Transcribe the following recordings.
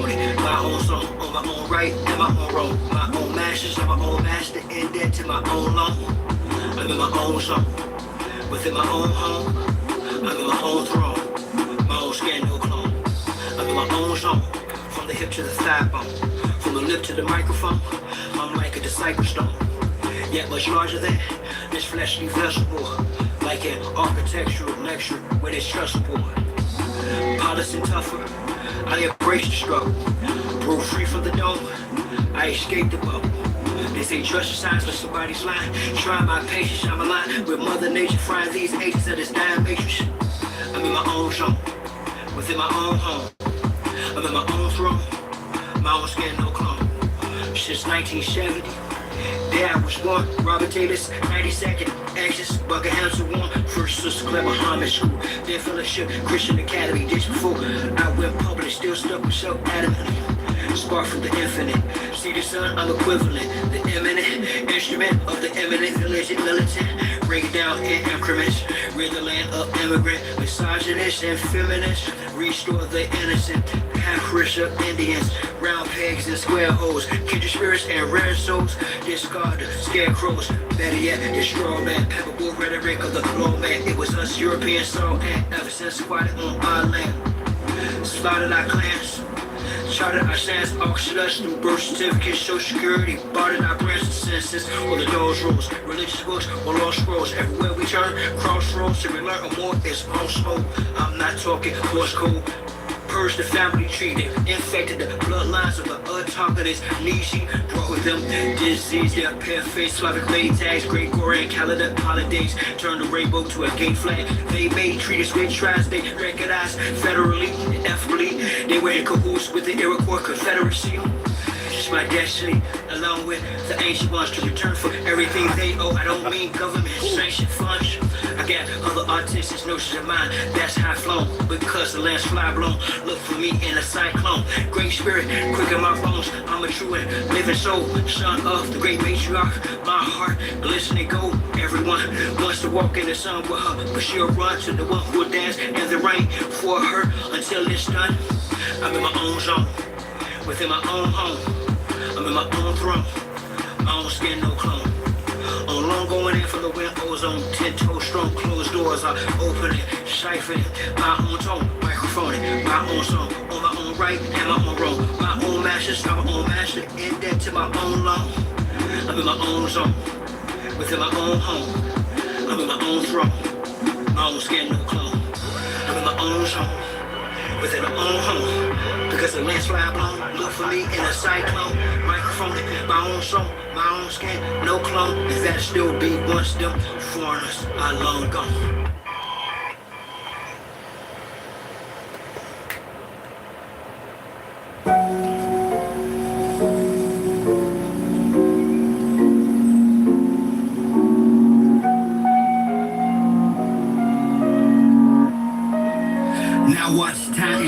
microphone, my own song, on my own right and my own wrong. My own masters, I'm my own master, in debt to my own loan. I'm in my own zone, within my own home. I'm in my own throne, my own skin, no clone. I'm in my own zone, from the hip to the thigh bone, from the lip to the microphone. I'm like a disciple stone, yet much larger than this fleshly vessel, like an architectural lecture with its truss board. Polished and tougher, I embrace the struggle. Broke free from the dome, I escaped the bubble. They say trust your signs when somebody's lying. Try my patience, I'm aligned with Mother Nature, frying these agents of this dying matrix. I'm in my own zone, within my own home. I'm in my own throne, my own skin, no clone. Since 1970, there I was born. Robert Taylor's 92nd Exodus, Buckingham's one. First sister Clever Harmon School, then fellowship Christian Academy. Just before I went public, still stuck with so adamantly. Spark from the infinite, see the sun, I'm equivalent. The eminent instrument of the eminent, the legend militant. Break it down in increments. We're the land of immigrant, misogynist and feminist. Restore the innocent, half of Indians, round pegs and square holes. Kindred spirits and rare souls, discard the scarecrows. Better yet, destroy man, pepperwood rhetoric of the glow man. It was us Europeans saw and ever since squatted on our land. Slaughtered our clans, charted our sands, auctioned us through birth certificates, social security, bartered our branch and census, or the doors rules, religious books, or lost scrolls. Everywhere we turn, crossroads, to learn or more, it's on smoke. I'm not talking Morse code. Purged the family tree, they infected the bloodlines of the autonomous niche. Brought with them disease, their pale face, Slavic lay tags, Gregorian calendar holidays. Turned the rainbow to a gay flag. They made treaties with tribes they recognized federally and ethically. They were in cahoots with the Iroquois Confederacy. It's my destiny, along with the ancient ones, to return for everything they owe. I don't mean government sanctioned funds. I got other artistic notions of mine, that's high flown, because the land's fly blown. Look for me in a cyclone. Great spirit, quick in my bones. I'm a true and living soul, son of the great matriarch. My heart glistening gold. Everyone wants to walk in the sun with her, but she'll run to the one who will dance in the rain for her until it's done. I'm in my own zone, within my own home. I'm in my own throne, my own skin, no clone. On long going in from the wind ozone, 10 toes strong, closed doors are opening, siphoning my own tone, microphoning my own song, on my own right and my own wrong. My own masters, I'm my own master, in debt to my own loan. I'm in my own zone, within my own home. I'm in my own throne, my own skin, no clone. I'm in my own zone, within my own home. Because the land's fly blown, look for me in a cyclone. Microphone, my own song, my own skin, no clone. If that still be once them foreigners are long gone.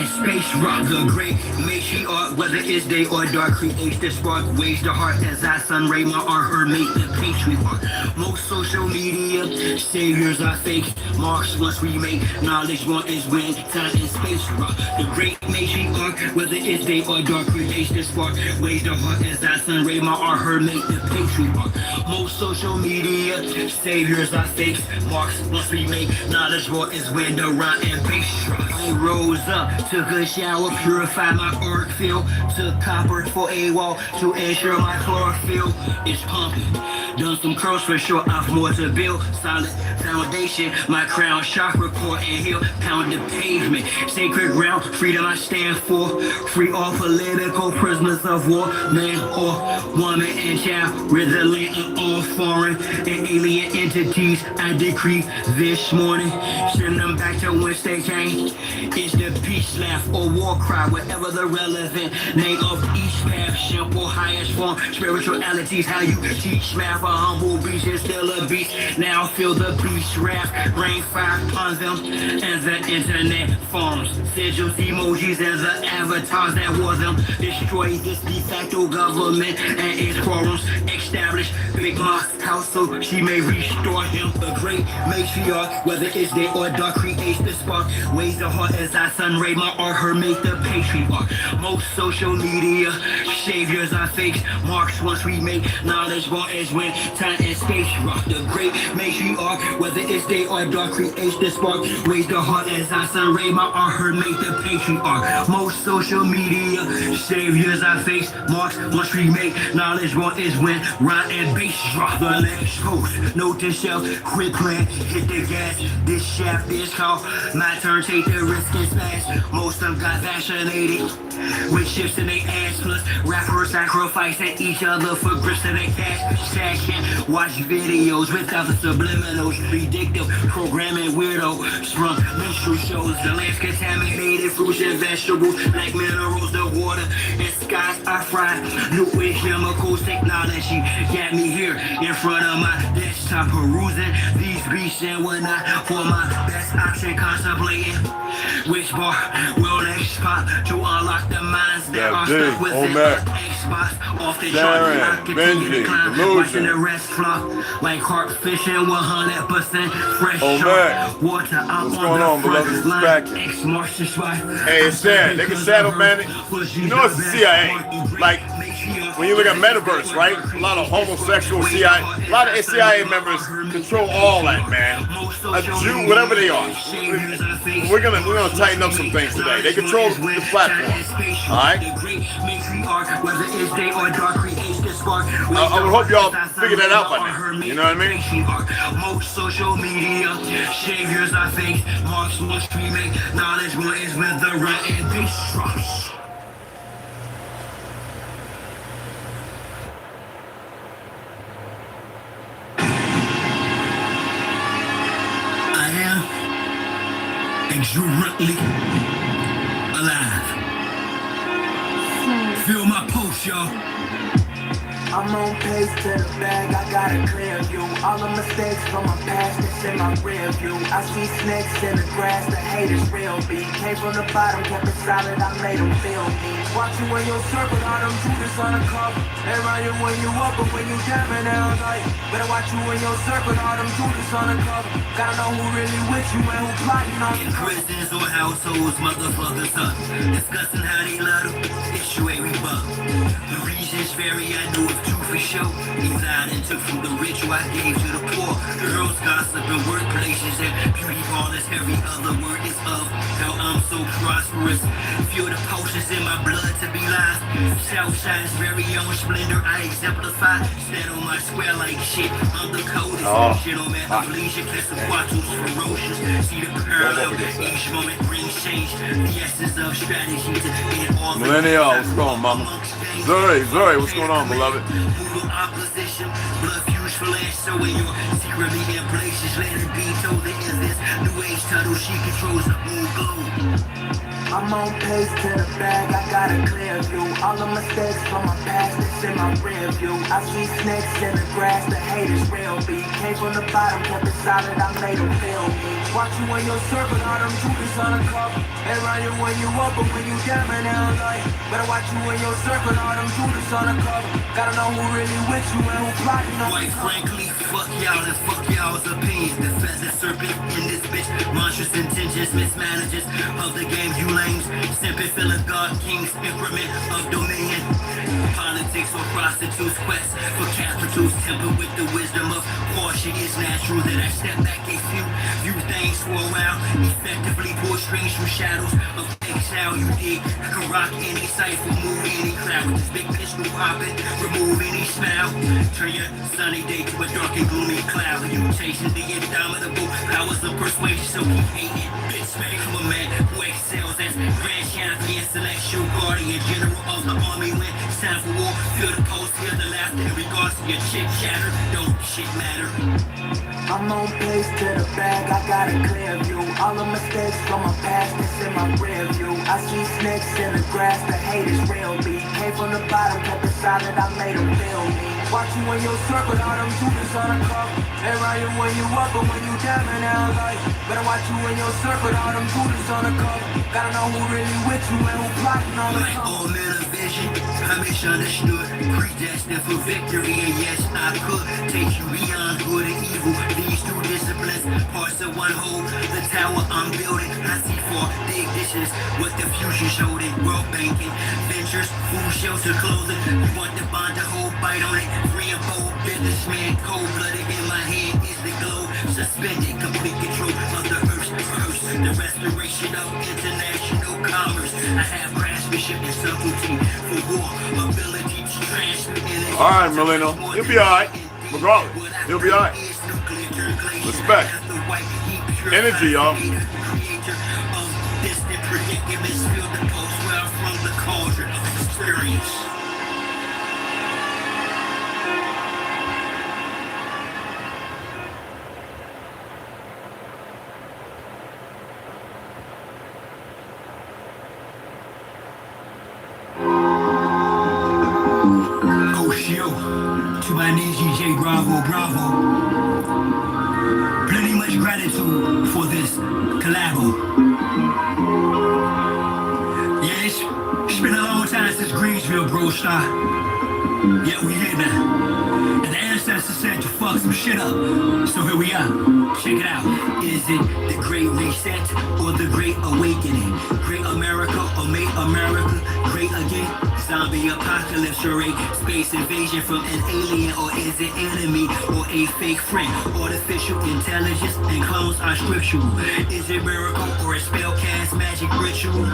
Space rock, the great matriarch, whether it's day or dark, creates the spark, waves the heart as I sun ray my art, her mate, the patriarch. Most social media saviors are fake, marks once we make knowledge one is when time and space rock. The great matriarch, whether it's day or dark, creates the spark, waves the heart as I sun ray my art, her mate, the patriarch. Most social media saviors are fake, marks once we make knowledge one is when the rhyme and bass drop. I rose up, took a shower, purify my arc field, took copper for a wall to ensure my chlorophyll is pumping. Done some curls for sure, I've more to build. Solid foundation, my crown chakra, core and heel, pound the pavement. Sacred ground, freedom I stand for. Free all political prisoners of war, man or woman and child, resident and all foreign and alien entities. I decree this morning, send them back to whence they came. It's the peace laugh or war cry, whatever the relevant name of each path. Simple, highest form, spiritualities, how you teach math. humble beach is still a beast. Now feel the beach raft, rain fire upon them, and the internet forms. Sigils, emojis, and the avatars that wore them. Destroy this de facto government and its quorums. Establish Big Ma's house so she may restore him. The great matriarch, whether it's day or dark, creates the spark. Ways the heart as I sun ray my art, her make the patriarch. Most social media saviors are fakes. Marks once we make knowledge born as when time and space rock. The great matriarch, whether it's day or dark, creates the spark. Ways the heart as I sun ray my art, her make the patriarch. Most social media saviors are fakes. Marks once we make knowledge born is when rhyme and bass drop. The next post, note to self, quit playing, hit the gas. This shaft is called my turn, take the risk and smash. Most of them got vaccinated with chips in their ass, plus rappers sacrificing each other for grips in their cash. Session, watch videos without the subliminals, predictive programming weirdos from minstrel shows. The land's contaminated, fruits and vegetables, like minerals, the water and skies are fried. Liquid chemicals, technology got me here in front of my desktop, perusing these beats and whatnot for my best option, contemplating which bar will next pop to unlock the minds that are stuck within Xbox. Off the chart, I continue to climb, watching the rest flop like carp fishing, 100% fresh shark. Water out on the front line. X marks the spot. Hey, it's sad. They can settle, man. You know it's the CIA. Like, when you look at Metaverse, right? A lot of homosexual CIA, a lot of CIA members control all that, man. A Jew, whatever they are. We're gonna tighten up some things today. They control the platform. All right. I would hope y'all figure that out by now. You know what I mean? Most social media saviors are fake. Marks must be made. Knowledge more is with the right and bass drops. I am exuberantly alive. Feel my pulse, y'all. I'm on pace to the bag, I got a clear view. All the mistakes from my past that's in my rear view. I see snakes in the grass, the hate is real beat. Came from the bottom, kept it solid, I made them feel me. Watch you in your circle, all them Judas on the cover. They run you when you up, but when you down, man, they don't like. Better watch you in your circle, all them Judas on the cover. Gotta know who really with you and who plotting on you. In prisons or households, motherfuckers up, discussing how they love them, issue a rebut. The reasons vary, I know it's true for sure. These I done took from the rich, who I gave to the poor. Girls gossip in workplaces and beauty parlors, every other word is of how I'm so prosperous. Feel the potions in my blood to be live. Southside's very own splendor, I exemplify. Stand on my square like shit, I'm the coldest. Shit on man, leisure, Quetzalcoatl's ferocious. See the parallel, each moment brings change. The essence of strategy to end all. Millennial, what's going on, mama? Zuri, what's going on, beloved? Opposition, blood fused for last, so when you're secretly in places, let it be told there is this new age tunnel, she controls the whole globe. I'm on pace to the bag, I got a clear view. All the mistakes from my past that's in my rear view. I see snakes in the grass, the hate is real beat. Came from the bottom, kept it solid, I made them feel me. Watch you in your circle, all them Judas on the cover. They run you when you up, but when you down, man, they don't like. Better watch you in your circle, all them Judas on the cover. Gotta know who really with you and who plotting on you. Quite frankly, fuck y'all and fuck y'all's opinions. The feather serpent in this bitch, monstrous intentions, mismanages of the game, you lames. Simply feeling God King's increment of dominion. Politics or prostitutes, quest for capitals, tempered with the wisdom of caution. It's natural that I step back and view things for a while. Effectively pull strings from shadows of exile. You dig? I can rock any cipher, move any crowd with this big pistol popping, remove any smile. Turn your sunny day to a dark and gloomy cloud. You chasing the indomitable powers of persuasion, so keep hating. Bitch, man, I'm a man who excels as grand champion, celestial guardian, general of the army. When it's time for war, feel the pulse, hear the laughter in regards to your chit chatter. Don't shit matter. I'm on pace to the bag, I got a clear view. All the mistakes from my past that's in my rear view. I see snakes in the grass, the hate is real beat. came from the bottom, kept it solid, I made them feel me. Watch you in your circle, all them shooters on the cup. They ride you when you up, but when you down, man, they're like. Better watch you in your circle, all them shooters on the cup. Gotta know who really with you and who plotting on the cup. All men of vision, I misunderstood. Predestined for victory, and yes, I could take you beyond good and evil. These two disciplines, parts of one whole. The tower I'm building, I see four big dishes. What the future showed in world banking, ventures, food, shelter, clothing. You want the bond to hold, bite on it. Free and bold, businessman, cold-blooded. In my hand is the globe, suspended, complete control of the earth's first. The restoration of international commerce. I have craftsmanship and subtlety for war, ability to transmit energy. All right, Melino, he'll be all right. Regardless, he'll be all right. Respect. Energy, y'all. Distant predicaments feel the pulse well from the cauldron of experience. To my knees, J, bravo, bravo. Plenty much gratitude for this collabo. Yeah, it's been a long time since Greensville, bro, star. Yeah, we here now. And the ancestors said to fuck some shit up. So here we are. Check it out. Is it the Great Reset or the Great Awakening? Great America or make America great again? Zombie apocalypse or a space invasion from an alien, or is it enemy or a fake friend? Artificial intelligence and clones are scriptural. Is it miracle or a spell cast magic ritual?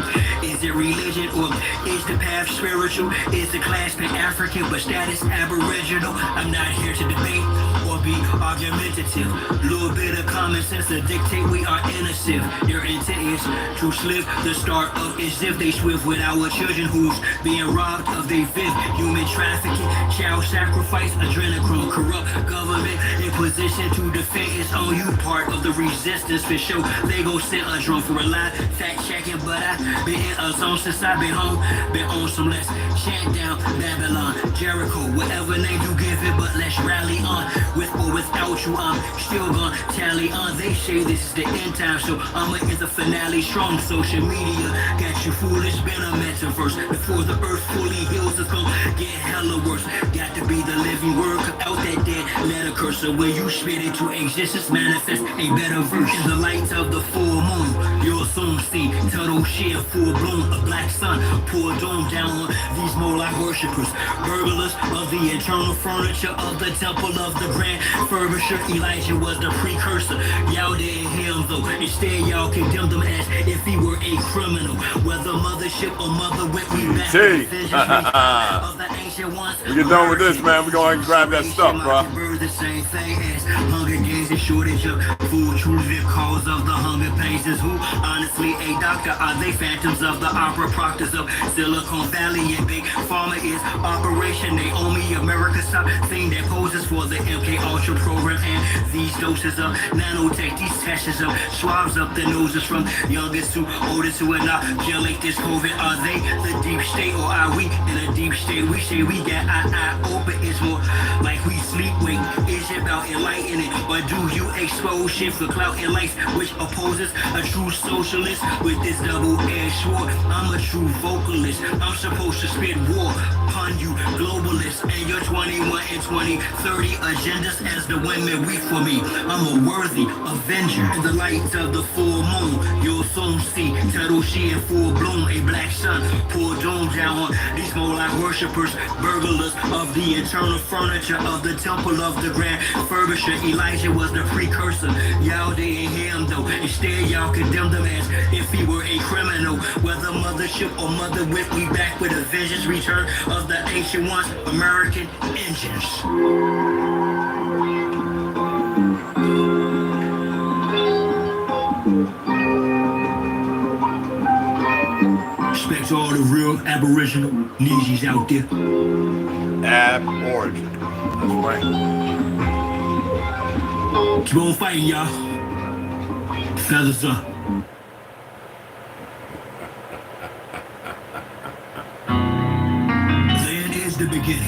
Is it religion or is the path spiritual? Is the class Pan-African but status aboriginal? I'm not here to debate or be argumentative. Little bit of common sense to dictate we are innocent. Your intent is to slip. The start of is if they swift with our children who's being robbed of their fifth. Human trafficking, child sacrifice, adrenochrome, corrupt government in position to defend its own. You part of the resistance for sure. They go sit a drum for a lie. Fact checking, but I been in a zone since I been home. Been on some less chant down Babylon, Jericho, whatever name you give it, but let's rally on. With or without you, I'm still gonna tally on. They say this is the end time, so I'ma hit the finale strong. Social media got you foolish, been a metaverse. Before the earth fully heals, it's gonna get hella worse. Got to be the living word, cut out that dead letter cursor. When you spit into existence, manifest a better verse. In the light of the full moon, you'll soon see total shit full bloom. A black sun pour dome down on these Moloch worshippers, burglars of the internal furniture of the temple of the grand furbisher. Elijah was the precursor. Y'all didn't hear him though. Instead, y'all condemned him as if he were a criminal. Whether mothership or mother went me back. Of the ancient ones. We get done with this, man. We're going to grab that stuff, bro. The same thing as Hunger Games and shortage of food. Truly the cause of the hunger pains is who? Honestly, a doctor. Are they phantoms of the opera? Proctors of Silicon Valley and Big Pharma is Operation Naomi. America stop thing that poses for the MK Ultra program. And these doses of nanotech, these tests of swabs up the noses from youngest to oldest who inoculate this COVID. Are they the deep state or are we in a deep state? We say we got eye open. It's more like we sleep wake. Is it about enlightening or do you expose shit for clout and lights which opposes a true socialist with this double-edged sword? I'm a true vocalist. I'm supposed to spit war upon you globalists and your 21 and 2030 agendas as the women weep for me. I'm a worthy avenger. In the light of the full moon, you'll soon see total shit in full bloom. A black sun pour dome down on these Moloch worshippers, burglars of the internal furniture of the temple of the grand furbisher. Elijah was the precursor. Y'all didn't hear him though. Instead, y'all condemned him as if he were a criminal. Whether mothership or mother whip, we back with a vengeance. Return of the ancient ones, American engines. Respect to all the real Aboriginal Nijis out there. Ab-origin. That's right. Keep on fighting, y'all. Feathers up. the beginning.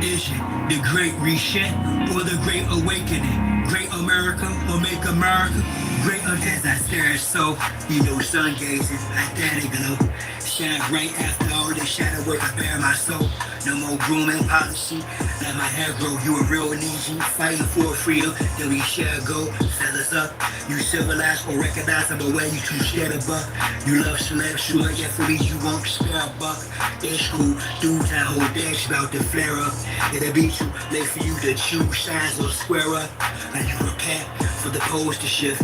Is it the Great Reset or the Great Awakening? Great America or Make America great until I stare so, you know, sun gazing, like that it glow. Shine bright after all the shadow work I bear my soul. No more grooming policy, let my hair grow. You a real Nietzsche, fighting for freedom. Then we share go, feathers up. You civilized or recognizable way you too scared of buck. You love celeb, sure, yeah, for these you won't spare a buck. It's cool, dudes that whole dash about to flare up. It'll be too late for you to choose sides or square up. And you prepare for the poles to shift.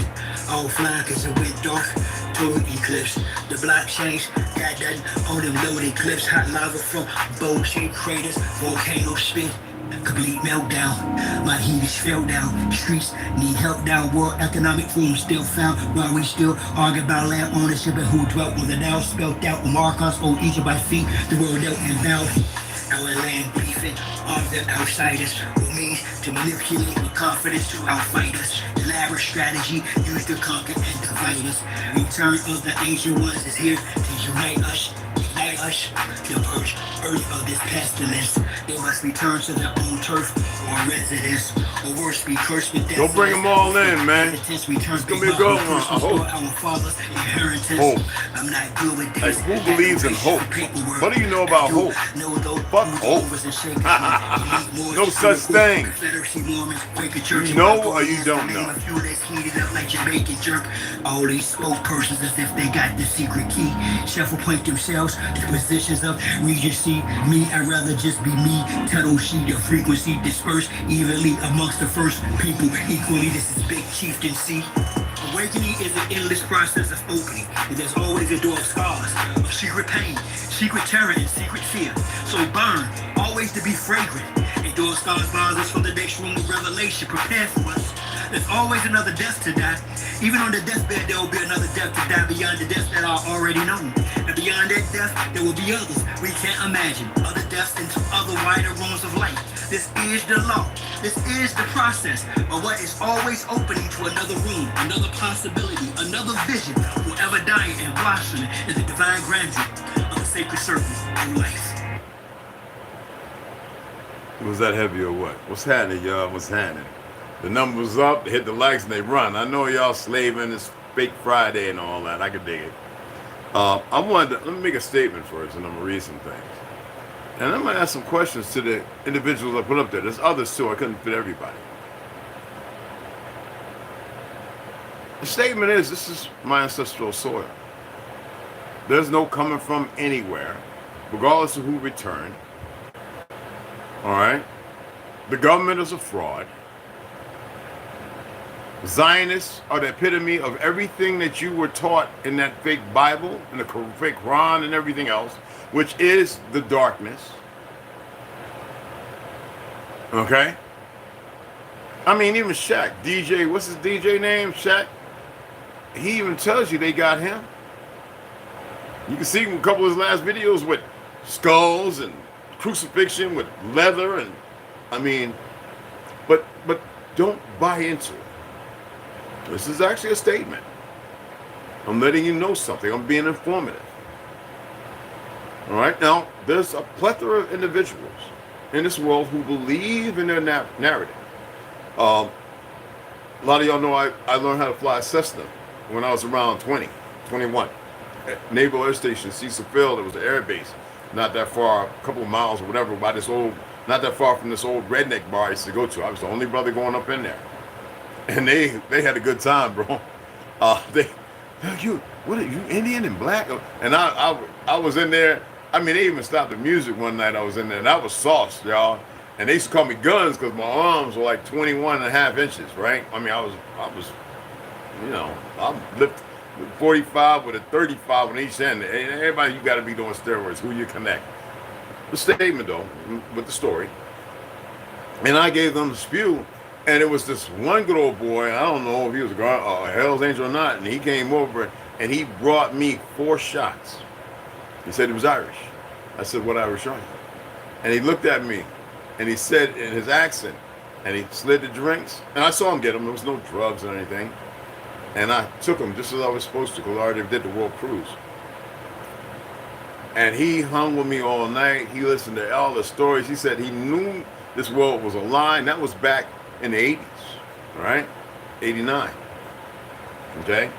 Offline cause it went dark, total eclipse. The blockchains got that on them loaded clips. Hot lava from bowl-shaped craters, volcano spin. Complete meltdown, my heat is fell down. Streets need help now, world economic forum still found. While we still argue about land ownership and who dwelt on the now. Spelled out on Marcos, old Egypt by feet, the world dealt in bound. Our land beefing, armed the outsiders, who means to manipulate with confidence to outfight us. Elaborate strategy used to conquer and divide us. Return of the ancient ones is here to unite us. Ignite us, to purge earth of this pestilence. They must return to their own turf or residence, or worse, be cursed with death. Don't bring them all in, man. It's gonna be a good one. I hope. Our father's inheritance. Hope. I'm not good with Like, this. who believes in hope? What do you know about hope? Fuck hope. No such thing. You know or you don't know. All these spokespersons as if they got the secret key. Shuffle point themselves to positions of regency. Me, I'd rather just be me. Tunnel sheet of frequency dispersed evenly amongst the first people equally. This is big chieftaincy. Awakening is an endless process of opening. And there's always a door of scars, of secret pain, secret terror, and secret fear. So burn, always to be fragrant. A door of scars bars us from the next room of revelation. Prepare for us. There's always another death to die. Even on the deathbed, there will be another death to die beyond the deaths that are already known. And beyond that death, there will be others we can't imagine. Other deaths into other wider rooms of light. This is the law. This is the process of what is always opening to another room, another possibility, another vision will ever die and blossom in the divine grandeur of the sacred circle of life. Was that heavy or what? What's happening, y'all? What's happening? The numbers up, they hit the likes, and they run. I know y'all slaving this fake Friday and all that. I can dig it. I wanted to, let me make a statement first, and I'm going to read some things. And I'm going to ask some questions to the individuals I put up there. There's others too. I couldn't fit everybody. The statement is, this is my ancestral soil. There's no coming from anywhere, regardless of who returned. All right? The government is a fraud. Zionists are the epitome of everything that you were taught in that fake Bible, and the fake Quran and everything else, which is the darkness. Okay? I mean, even Shaq, DJ, what's his DJ name? Shaq? He even tells you they got him. You can see a couple of his last videos with skulls and crucifixion with leather, and I mean, but don't buy into it. This is actually a statement. I'm letting you know something. I'm being informative. All right? Now, there's a plethora of individuals in this world who believe in their narrative. A lot of y'all know I learned how to fly a Cessna when I was around 21. At Naval Air Station, Cecil Field, it was an air base. Not that far, a couple of miles or whatever, by this old, not that far from this old redneck bar I used to go to. I was the only brother going up in there. And they had a good time, bro. You Indian and black? And I was in there. I mean, they even stopped the music one night. I was in there, and I was sauced, y'all. And they used to call me Guns because my arms were like 21.5 inches, right? I mean, I was, you know, I lift 45 with a 35 on each end. And everybody, you got to be doing steroids. Who you connect? The statement though, with the story, and I gave them the spew. And it was this one good old boy, I don't know if he was a Hell's Angel or not, and he came over and he brought me 4 shots. He said he was Irish. I said, what Irish are you? And he looked at me and he said in his accent, and he slid the drinks, and I saw him get them. There was no drugs or anything. And I took them just as I was supposed to, because I already did the world cruise. And he hung with me all night. He listened to all the stories. He said he knew this world was a lie. And that was back in the 80s, right? 89. Okay?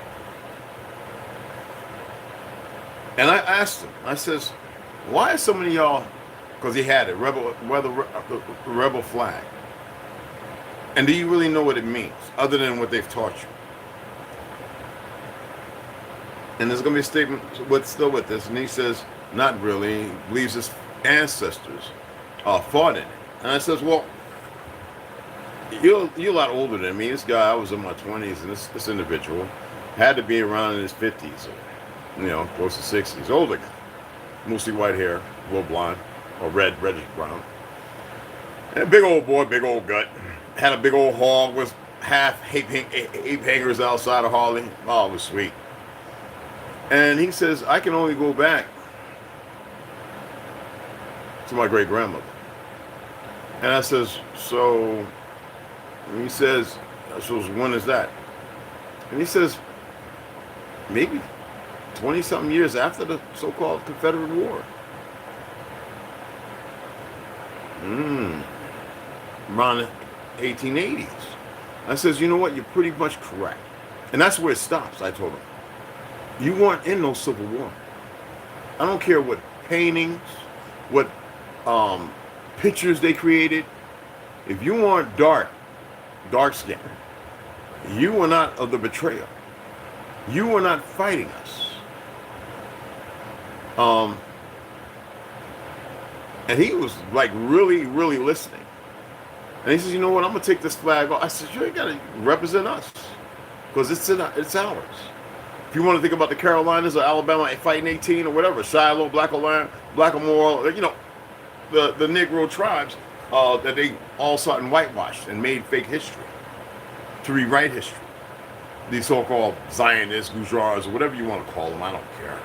And I asked him, I says, why are so many of y'all, because he had it, the rebel flag. And do you really know what it means, other than what they've taught you? And there's going to be a statement still with this. And he says, not really. He believes his ancestors fought in it. And I says, well, you're a lot older than me. This guy, I was in my 20s, and this individual had to be around in his 50s, or, close to 60s. Older guy. Mostly white hair, a little blonde, or reddish brown. And a big old boy, big old gut. Had a big old hog with half ape hangers outside of Harley. Oh, it was sweet. And he says, I can only go back to my great grandmother. And I says, so, and he says, so when is that? And he says, maybe 20-something years after the so-called Confederate War. Around the 1880s. I says, you know what? You're pretty much correct. And that's where it stops, I told him. You weren't in no Civil War. I don't care what paintings, what pictures they created. If you aren't dark skinned, you were not of the betrayal. You were not fighting us. And he was like really, really listening. And he says, you know what, I'm going to take this flag off. I said, you got to represent us. Because it's ours. If you want to think about the Carolinas or Alabama fighting 18 or whatever, Shiloh, Blackamoor, the Negro tribes that they all saw and whitewashed and made fake history to rewrite history. These so-called Zionists, bourgeois, or whatever you want to call them, I don't care.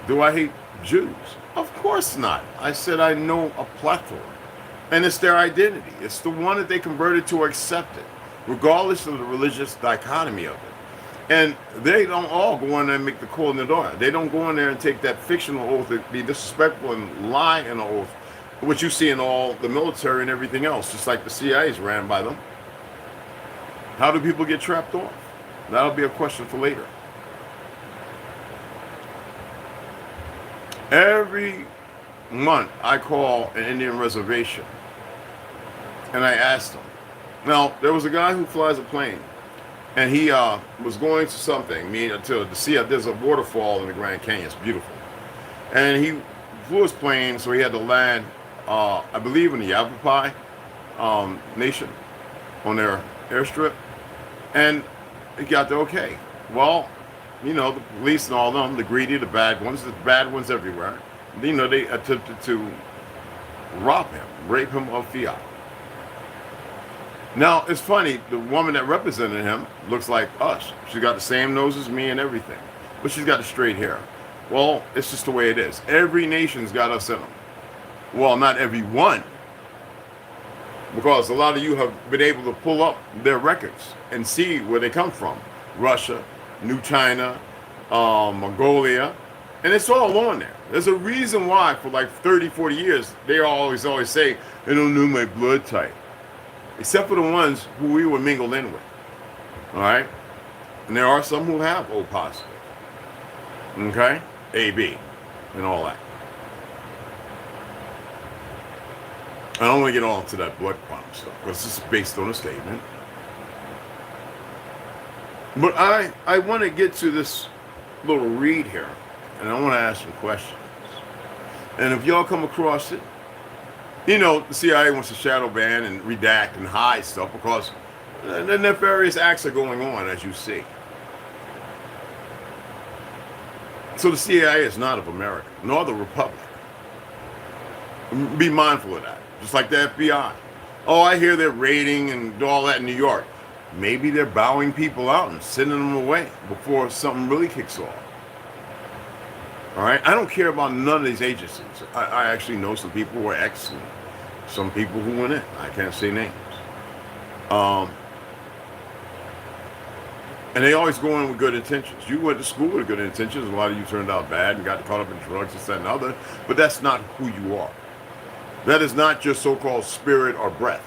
Do I hate Jews? Of course not. I said I know a plethora. And it's their identity. It's the one that they converted to or accepted, regardless of the religious dichotomy of it. And they don't all go in there and make the call in the door. They don't go in there and take that fictional oath, be disrespectful and lie in the oath, which you see in all the military and everything else, just like the CIA's ran by them. How do people get trapped off? That'll be a question for later. Every month I call an Indian reservation and I asked them. Now, there was a guy who flies a plane and he was going to something, to see there's a waterfall in the Grand Canyon. It's beautiful. And he flew his plane, so he had to land, I believe, in the Yavapai Nation on their airstrip. And he got there okay. Well, the police and all of them, the greedy, the bad ones everywhere, they attempted to rob him, rape him of fiat. Now, it's funny, the woman that represented him looks like us. She got the same nose as me and everything, but she's got the straight hair. Well, it's just the way it is. Every nation's got us in them. Well, not every one, because a lot of you have been able to pull up their records and see where they come from. Russia, New China, Mongolia, and it's all on there. There's a reason why for like 30, 40 years, they always say, they don't know my blood type. Except for the ones who we were mingled in with. All right? And there are some who have O positive. Okay? AB, and all that. I don't want to get all into that blood quantum stuff, because this is based on a statement. But I want to get to this little read here, and I want to ask some questions. And if y'all come across it, the CIA wants to shadow ban and redact and hide stuff because the nefarious acts are going on, as you see. So the CIA is not of America, nor the Republic. Be mindful of that. Just like the FBI. Oh, I hear they're raiding and all that in New York. Maybe they're bowing people out and sending them away before something really kicks off. All right? I don't care about none of these agencies. I actually know some people who are ex and some people who went in. I can't say names. And they always go in with good intentions. You went to school with good intentions. A lot of you turned out bad and got caught up in drugs, this, that, and other. But that's not who you are. That is not your so-called spirit or breath.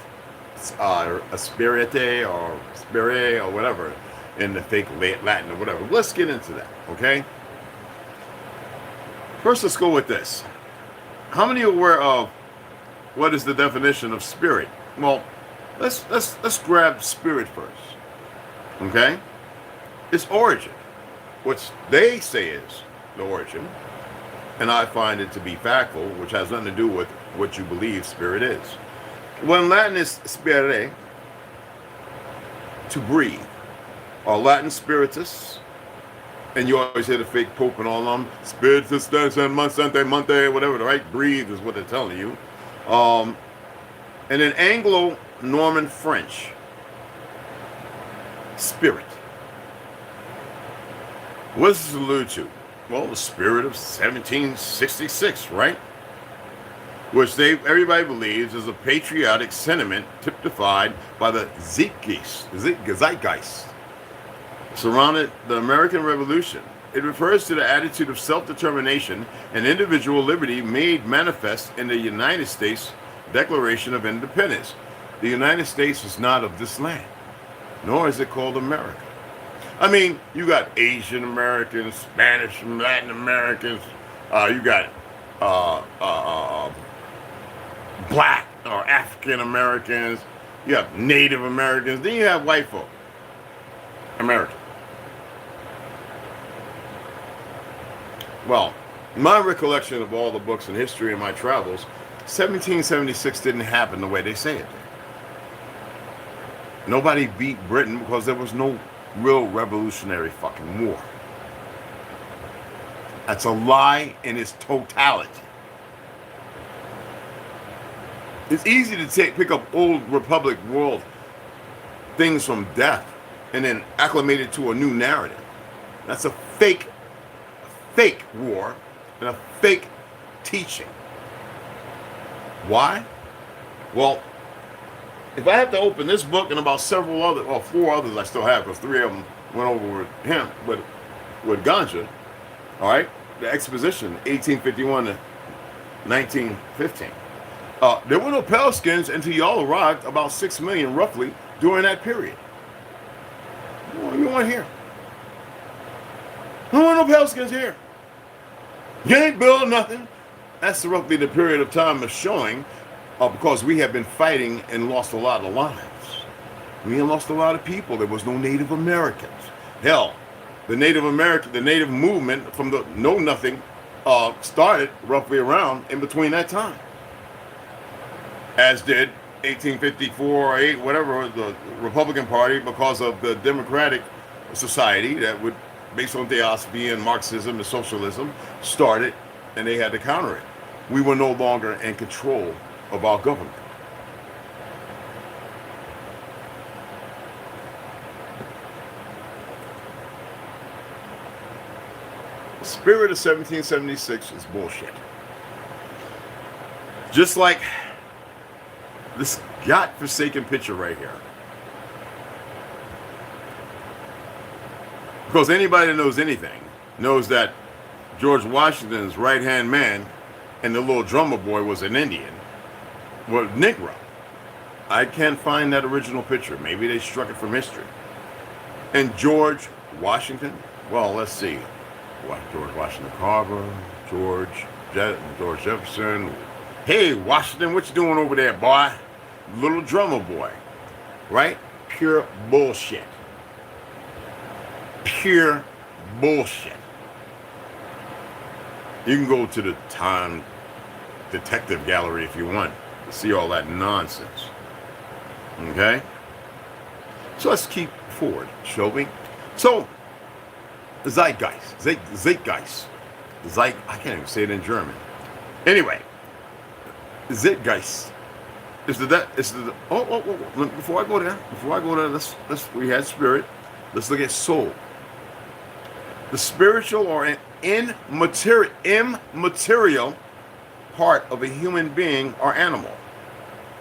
A spirite or spire or whatever in the fake Latin or whatever. Let's get into that, okay? First, let's go with this. How many are aware of what is the definition of spirit? Well, let's grab spirit first, okay? Its origin, which they say is the origin, and I find it to be factual, which has nothing to do with what you believe spirit is. Well, in Latin is spirere, to breathe, or Latin spiritus, and you always hear the fake pope and all of them, spiritus, monte, whatever, right? Breathe is what they're telling you. And in Anglo-Norman French, spirit. What does this allude to? Well, the spirit of 1766, right? Which everybody believes is a patriotic sentiment typified by the zeitgeist surrounded the American Revolution. It refers to the attitude of self-determination and individual liberty made manifest in the United States Declaration of Independence. The United States is not of this land, nor is it called America. I mean, you got Asian Americans, Spanish, Latin Americans. You got black or African Americans. You have Native Americans. Then you have white folk. American. Well, my recollection of all the books in history and my travels, 1776 didn't happen the way they say it did. Nobody beat Britain because there was no real revolutionary fucking war. That's a lie in its totality. It's easy to pick up old Republic world things from death and then acclimate it to a new narrative. That's a fake war and a fake teaching. Why? Well, if I have to open this book and about several other, or 4 others I still have, because 3 of them went over with him, with Ganga, all right? The exposition, 1851 to 1915. There were no pale skins until y'all arrived, about 6 million roughly, during that period. You weren't here. There were no pale skins here. You ain't building nothing. That's roughly the period of time of showing, because we have been fighting and lost a lot of lives. We lost a lot of people. There was no Native Americans. Hell, the Native movement from the Know Nothing started roughly around in between that time. As did 1854 or 8, whatever, the Republican Party, because of the Democratic Society that would, based on theosophy and Marxism and socialism, started, and they had to counter it. We were no longer in control of our government. The spirit of 1776 is bullshit. Just like this godforsaken picture right here. Because anybody that knows anything knows that George Washington's right-hand man and the little drummer boy was an Indian, was Negro. I can't find that original picture. Maybe they struck it from history. And George Washington, well, let's see. George Washington Carver, George Jefferson. Hey, Washington, what you doing over there, boy? Little drummer boy, right? Pure bullshit. Pure bullshit. You can go to the Time Detective Gallery if you want to see all that nonsense. Okay? So let's keep forward, shall we? So, Zeitgeist. I can't even say it in German. Anyway, Zeitgeist. Before I go there, let's we had spirit. Let's look at soul. The spiritual or immaterial part of a human being or animal.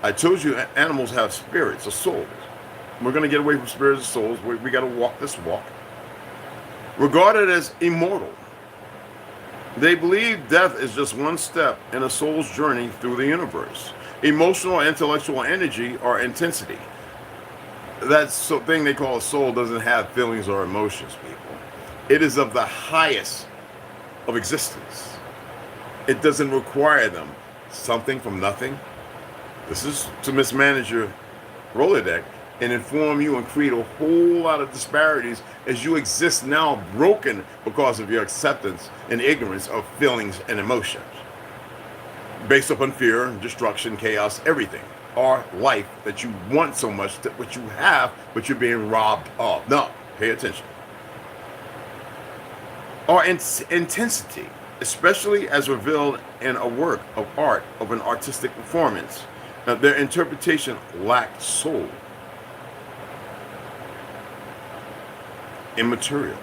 I told you animals have spirits or souls. We're going to get away from spirits and souls. We got to walk this walk. regarded as immortal. They believe death is just one step in a soul's journey through the universe. Emotional, intellectual energy or intensity. That thing they call a soul doesn't have feelings or emotions, people. It is of the highest of existence. It doesn't require them. Something from nothing. This is to mismanage your Rolodex and inform you and create a whole lot of disparities as you exist now broken because of your acceptance and ignorance of feelings and emotions. Based upon fear, destruction, chaos, everything. Or life that you want so much, that what you have, but you're being robbed of. No, pay attention. Or intensity, especially as revealed in a work of art, of an artistic performance. Now, their interpretation lacked soul. Immaterial.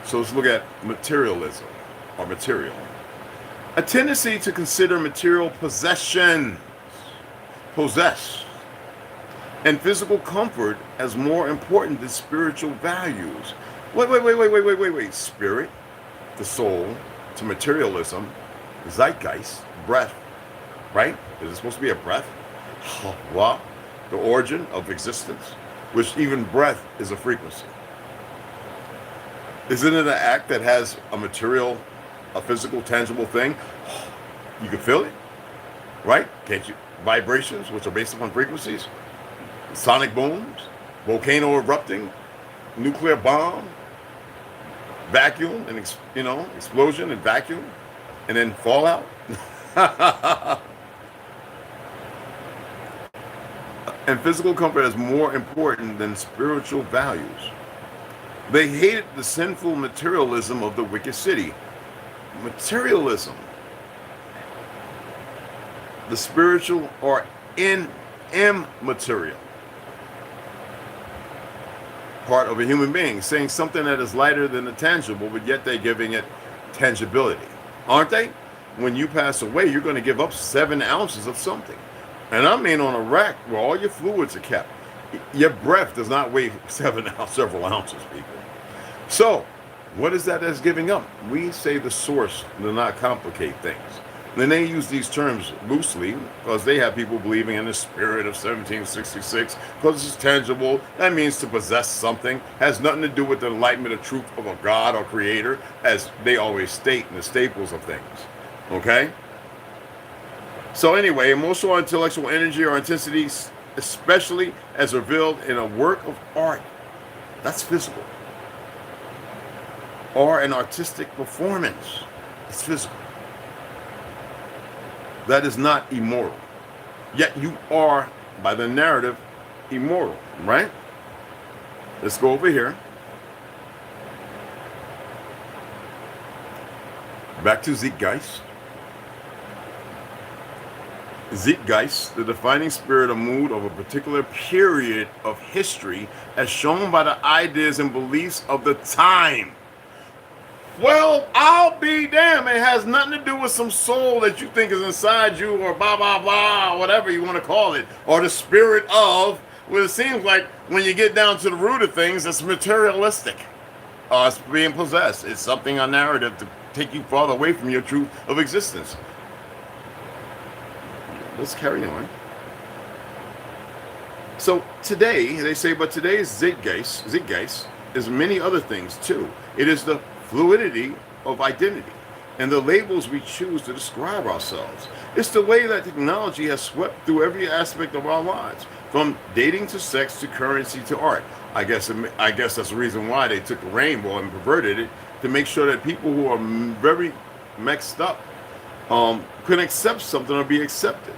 So let's look at materialism, or material. A tendency to consider material possessions, and physical comfort as more important than spiritual values. Wait. Spirit, the soul, to materialism, zeitgeist, breath, right? Is it supposed to be a breath? What? The origin of existence, which even breath is a frequency. Isn't it an act that has a material, a physical, tangible thing? You can feel it, right? Can't you? Vibrations, which are based upon frequencies, sonic booms, volcano erupting, nuclear bomb, vacuum, and explosion and vacuum, and then fallout. And physical comfort is more important than spiritual values. They hated the sinful materialism of the wicked city. Materialism. The spiritual or immaterial part of a human being, saying something that is lighter than the tangible, but yet they're giving it tangibility. Aren't they? When you pass away, you're going to give up 7 ounces of something. And I mean on a rack where all your fluids are kept. Your breath does not weigh several ounces, people. So, what is that that's giving up? We say the source to not complicate things. And they use these terms loosely because they have people believing in the spirit of 1766 because it's tangible. That means to possess something. Has nothing to do with the enlightenment of truth of a God or creator, as they always state in the staples of things. Okay? So anyway, emotional, intellectual energy or intensity, especially as revealed in a work of art, that's physical. Or an artistic performance, it's physical. That is not immortal. Yet you are, by the narrative, immortal, right? Let's go over here. Back to Zeitgeist. Zeitgeist, the defining spirit or mood of a particular period of history as shown by the ideas and beliefs of the time. Well, I'll be damned. It has nothing to do with some soul that you think is inside you or blah, blah, blah, whatever you want to call it, or the spirit of, well, it seems like when you get down to the root of things, it's materialistic. It's being possessed. It's something, a narrative to take you farther away from your truth of existence. Let's carry on. So today, they say, but today's zeitgeist is many other things too. It is the fluidity of identity and the labels we choose to describe ourselves. It's the way that technology has swept through every aspect of our lives, from dating to sex to currency to art. I guess that's the reason why they took the rainbow and perverted it, to make sure that people who are very mixed up can accept something or be accepted.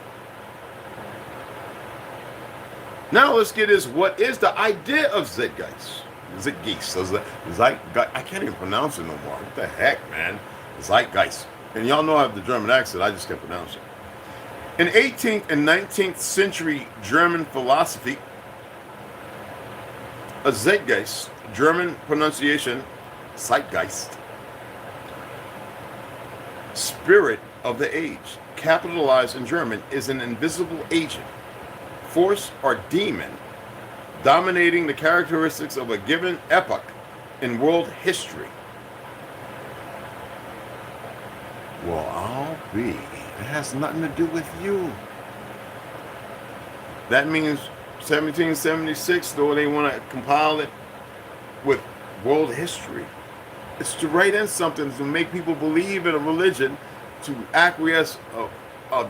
Now let's get is what is the idea of zeitgeist? Zeitgeist. I can't even pronounce it no more. What the heck, man? Zeitgeist. And y'all know I have the German accent. I just can't pronounce it. In 18th and 19th century German philosophy, a zeitgeist, German pronunciation, Zeitgeist, spirit of the age, capitalized in German, is an invisible agent, force or demon, dominating the characteristics of a given epoch in world history. Well, I'll be. It has nothing to do with you. That means 1776, though they want to compile it with world history. It's to write in something to make people believe in a religion, to acquiesce a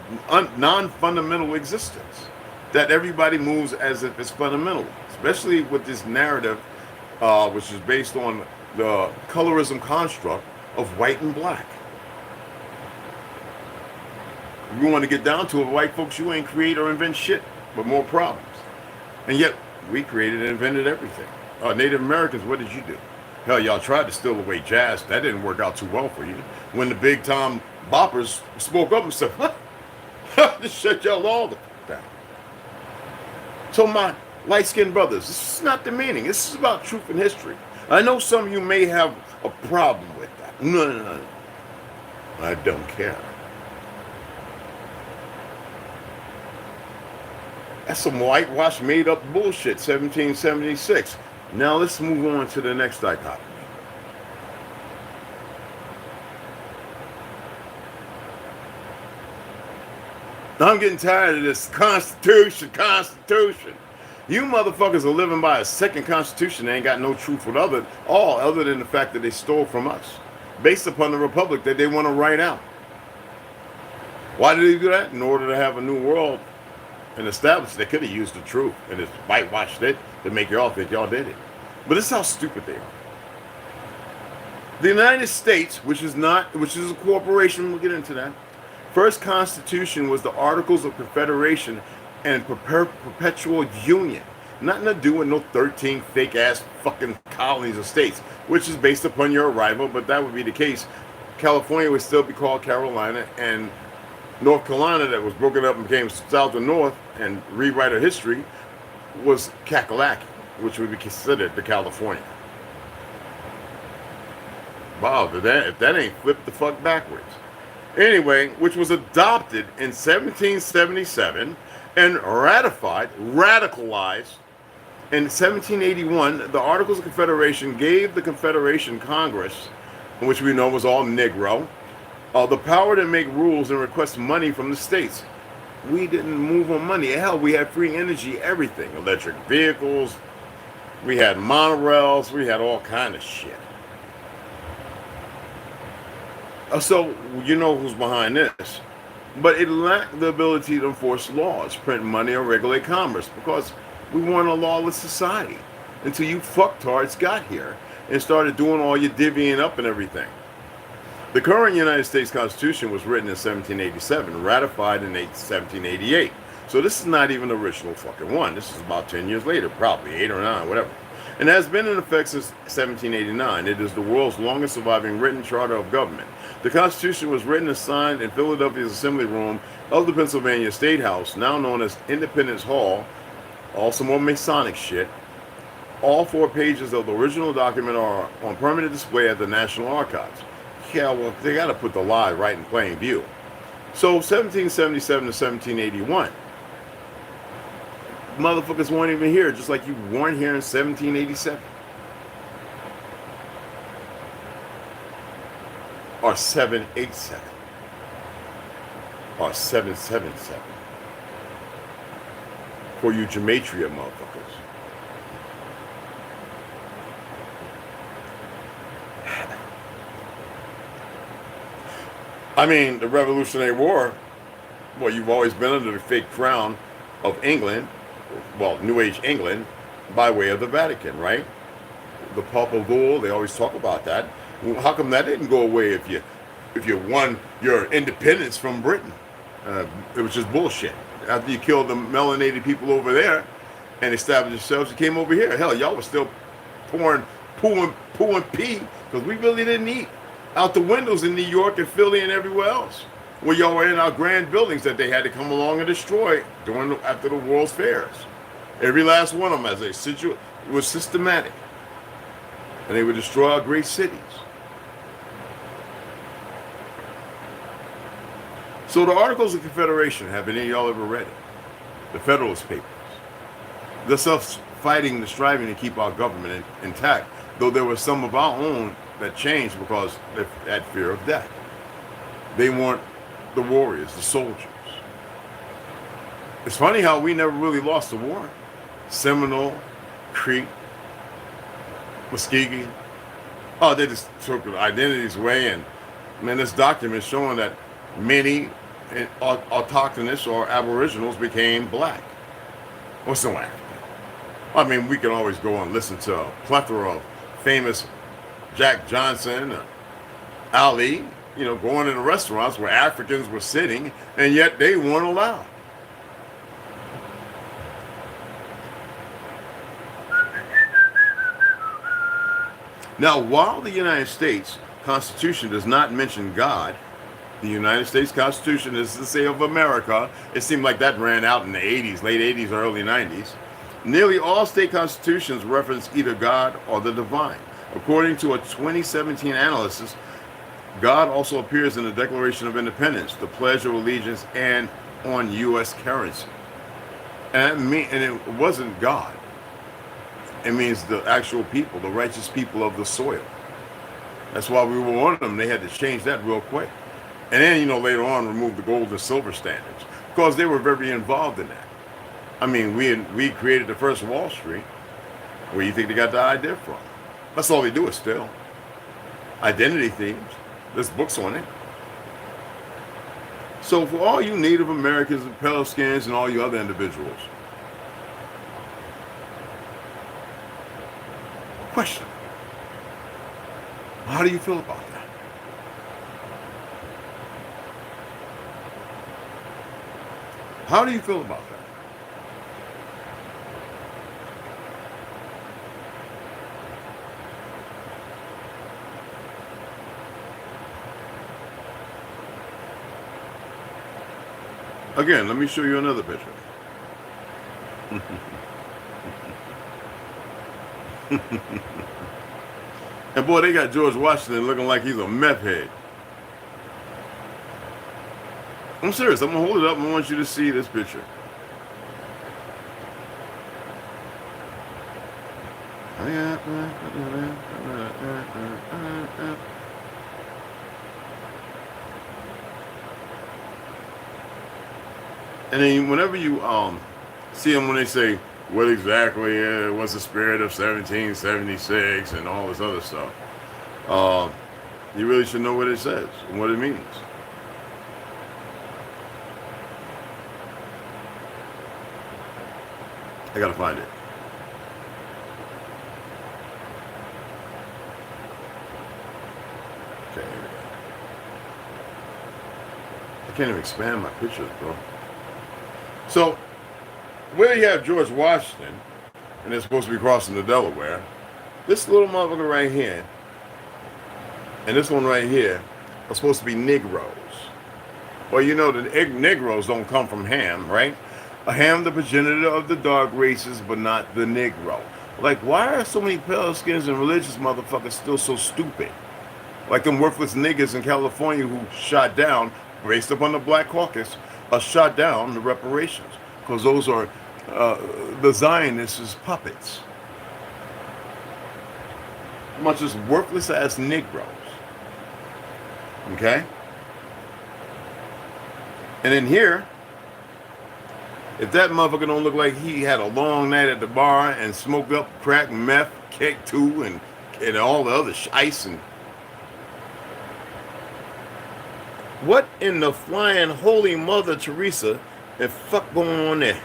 non-fundamental existence, that everybody moves as if it's fundamental, especially with this narrative, which is based on the colorism construct of white and black. If you want to get down to it, white folks, you ain't create or invent shit, but more problems. And yet, we created and invented everything. Native Americans, what did you do? Hell, y'all tried to steal away jazz. That didn't work out too well for you. When the big time boppers spoke up and said, this shut y'all all down. So my light-skinned brothers, this is not demeaning. This is about truth and history. I know some of you may have a problem with that. No. I don't care. That's some whitewash, made-up bullshit, 1776. Now let's move on to the next dichotomy. I'm getting tired of this Constitution. You motherfuckers are living by a second Constitution. They ain't got no truth with all other than the fact that they stole from us, based upon the republic that they want to write out. Why did they do that? In order to have a new world and establish. They could have used the truth and just whitewashed it to make y'all think y'all did it. But this is how stupid they are. The United States, which is a corporation, we'll get into that. First Constitution was the Articles of Confederation and Perpetual Union. Nothing to do with no 13 fake ass fucking colonies or states, which is based upon your arrival, but that would be the case. California would still be called Carolina, and North Carolina, that was broken up and became South and North and rewrite of history, was Kakalaki, which would be considered the California. Wow, if that ain't flipped the fuck backwards. Anyway, which was adopted in 1777 and radicalized in 1781. The Articles of Confederation gave the Confederation Congress, which we know was all Negro, the power to make rules and request money from the states. We didn't move on money. Hell, we had free energy, everything. Electric vehicles, we had monorails, we had all kind of shit. So, you know who's behind this. But it lacked the ability to enforce laws, print money, or regulate commerce, because we weren't a lawless society until you fucktards got here and started doing all your divvying up and everything. The current United States Constitution was written in 1787, ratified in 1788. So this is not even the original fucking one. This is about 10 years later, probably 8 or 9, whatever. And has been in effect since 1789. It is the world's longest surviving written charter of government. The Constitution was written and signed in Philadelphia's Assembly Room of the Pennsylvania State House, now known as Independence Hall. Also more Masonic shit. All 4 pages of the original document are on permanent display at the National Archives. Yeah, well, they got to put the lie right in plain view. So 1777 to 1781. Motherfuckers weren't even here, just like you weren't here in 1787. Or 787. Or 777. For you gematria motherfuckers. I mean, the Revolutionary War, well, you've always been under the fake crown of England, well, New Age England, by way of the Vatican, right? The Papal Bull, they always talk about that. Well, how come that didn't go away if you won your independence from Britain? It was just bullshit. After you killed the melanated people over there and established yourselves, you came over here. Hell, y'all were still pouring poo and pee, because we really didn't eat out the windows in New York and Philly and everywhere else, where y'all were in our grand buildings that they had to come along and destroy after the World's Fairs. Every last one of them, as it was systematic, and they would destroy our great cities. So the Articles of Confederation, have any of y'all ever read it? The Federalist Papers. The self-fighting, the striving to keep our government intact though there were some of our own that changed because they had fear of death. They weren't the warriors, the soldiers. It's funny how we never really lost the war. Seminole, Creek, Muskegee. Oh, they just took identities away, and man, this document showing that many autochthonous or aboriginals became black. What's the African? I mean, we can always go and listen to a plethora of famous Jack Johnson, Ali, you know, going into restaurants where Africans were sitting, and yet they weren't allowed. Now, while the United States Constitution does not mention God, the United States Constitution is to say of America, it seemed like that ran out in the 80s, late 80s, early 90s. Nearly all state constitutions reference either God or the divine. According to a 2017 analysis, God also appears in the Declaration of Independence, the Pledge of Allegiance, and on U.S. currency. And it wasn't God. It means the actual people, the righteous people of the soil. That's why we were on them. They had to change that real quick. And then, you know, later on, remove the gold and silver standards because they were very involved in that. I mean, we created the first Wall Street. Where you think they got the idea from? That's all they do is still. Identity themes. There's books on it. So for all you Native Americans and pale skins and all you other individuals, question. How do you feel about that? How do you feel about that? Again, let me show you another picture. And boy, they got George Washington looking like he's a meth head. I'm serious. I'm going to hold it up and I want you to see this picture. And then whenever you see them when they say, what exactly was the spirit of 1776 and all this other stuff, you really should know what it says and what it means. I gotta find it. Okay, here we go. I can't even expand my pictures, bro. So, where you have George Washington, and they're supposed to be crossing the Delaware, this little motherfucker right here, and this one right here, are supposed to be Negroes. Well, you know, the Negroes don't come from Ham, right? Ham, the progenitor of the dark races, but not the Negro. Like, why are so many pale skins and religious motherfuckers still so stupid? Like them worthless niggas in California who shot down, based upon the Black Caucus, shot down the reparations. Because those are the Zionists' puppets. Much as worthless as Negroes. Okay? And in here, if that motherfucker don't look like he had a long night at the bar and smoked up crack, meth, cake too, and all the other ice and what in the flying holy Mother Teresa the fuck going on there?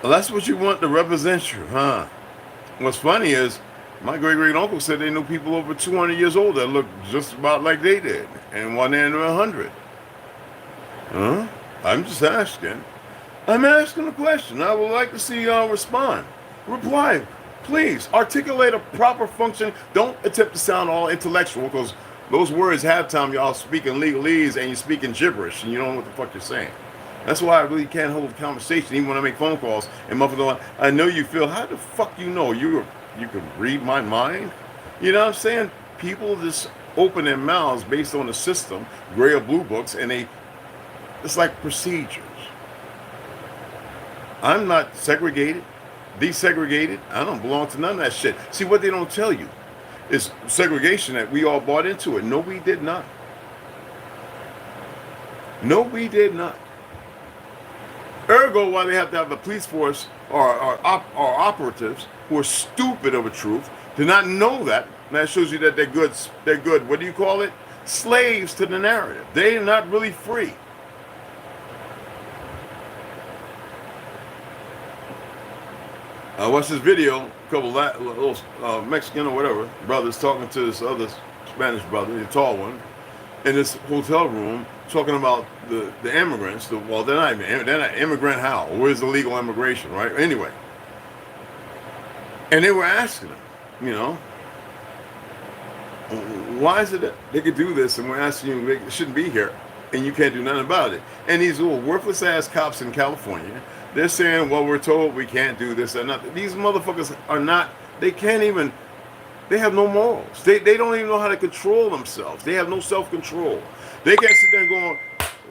Well, that's what you want to represent you, huh? What's funny is my great-great-uncle said they knew people over 200 years old that looked just about like they did, and one under 100. Huh? I'm just asking. I'm asking a question. I would like to see y'all respond. Reply. Please, articulate a proper function. Don't attempt to sound all intellectual, because those words halftime y'all speaking legalese and you're speaking gibberish and you don't know what the fuck you're saying. That's why I really can't hold a conversation even when I make phone calls and motherfucker, I know you feel, how the fuck you know? You can read my mind? You know what I'm saying? People just open their mouths based on the system, gray or blue books, and it's like procedures. I'm not segregated, desegregated. I don't belong to none of that shit. See, what they don't tell you is segregation that we all bought into it. No, we did not. No, we did not. Ergo, why they have to have the police force or operatives who are stupid of a truth to not know that. And that shows you that they're good. They're good. What do you call it? Slaves to the narrative. They are not really free. I watched this video, a couple little Mexican or whatever brothers talking to this other Spanish brother, the tall one, in this hotel room, talking about the immigrants. Well, they're not immigrant. How? Where's the legal immigration, right? Anyway, and they were asking him, you know, why is it that they could do this, and we're asking you they shouldn't be here, and you can't do nothing about it? And these little worthless ass cops in California, they're saying, well, we're told we can't do this and nothing. These motherfuckers are not. They can't even. They have no morals. They don't even know how to control themselves. They have no self-control. They can't sit there and go,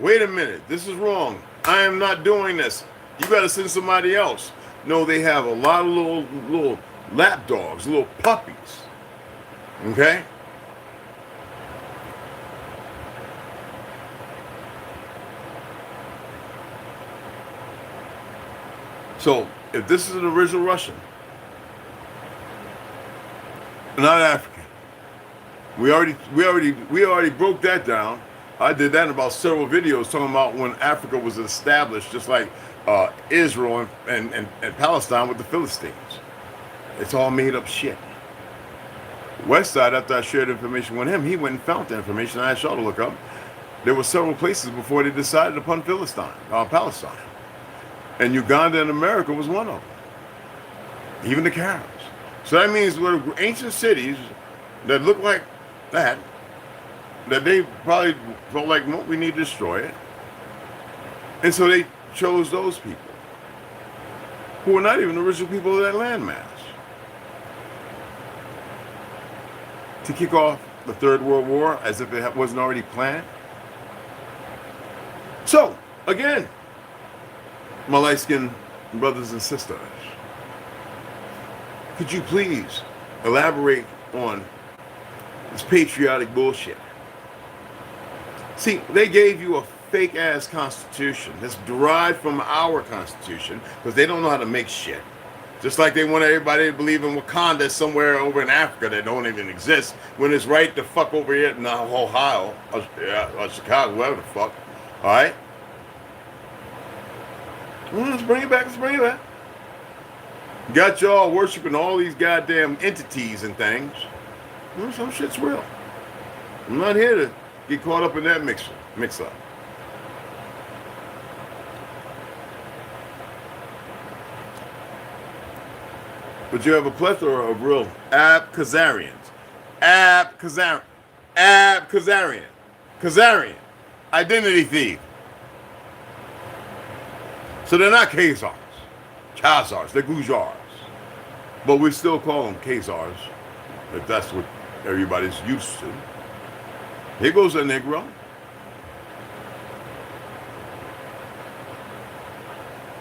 wait a minute, this is wrong. I am not doing this. You got to send somebody else. No, they have a lot of little lap dogs, little puppies. Okay? So, if this is an original Russian, not African, we already broke that down. I did that in about several videos talking about when Africa was established, just like Israel and Palestine with the Philistines. It's all made up shit. Westside, after I shared information with him, he went and found the information I asked y'all to look up. There were several places before they decided upon Palestine. And Uganda and America was one of them. Even the Caribs. So that means we're ancient cities that look like that they probably felt like, no, we need to destroy it. And so they chose those people who were not even the original people of that landmass to kick off the Third World War as if it wasn't already planned. So, again, my light-skinned brothers and sisters, could you please elaborate on this patriotic bullshit? See, they gave you a fake-ass constitution that's derived from our constitution because they don't know how to make shit. Just like they want everybody to believe in Wakanda somewhere over in Africa that don't even exist, when it's right the fuck over here in Ohio, or Chicago, whatever the fuck. All right? Let's bring it back. Got y'all worshiping all these goddamn entities and things. Some shit's real. I'm not here to get caught up in that mix-up. But you have a plethora of real Khazarians. Khazarian. Identity thief. So they're not Khazars. They're Gujars. But we still call them Khazars, if that's what everybody's used to. Here goes a Negro.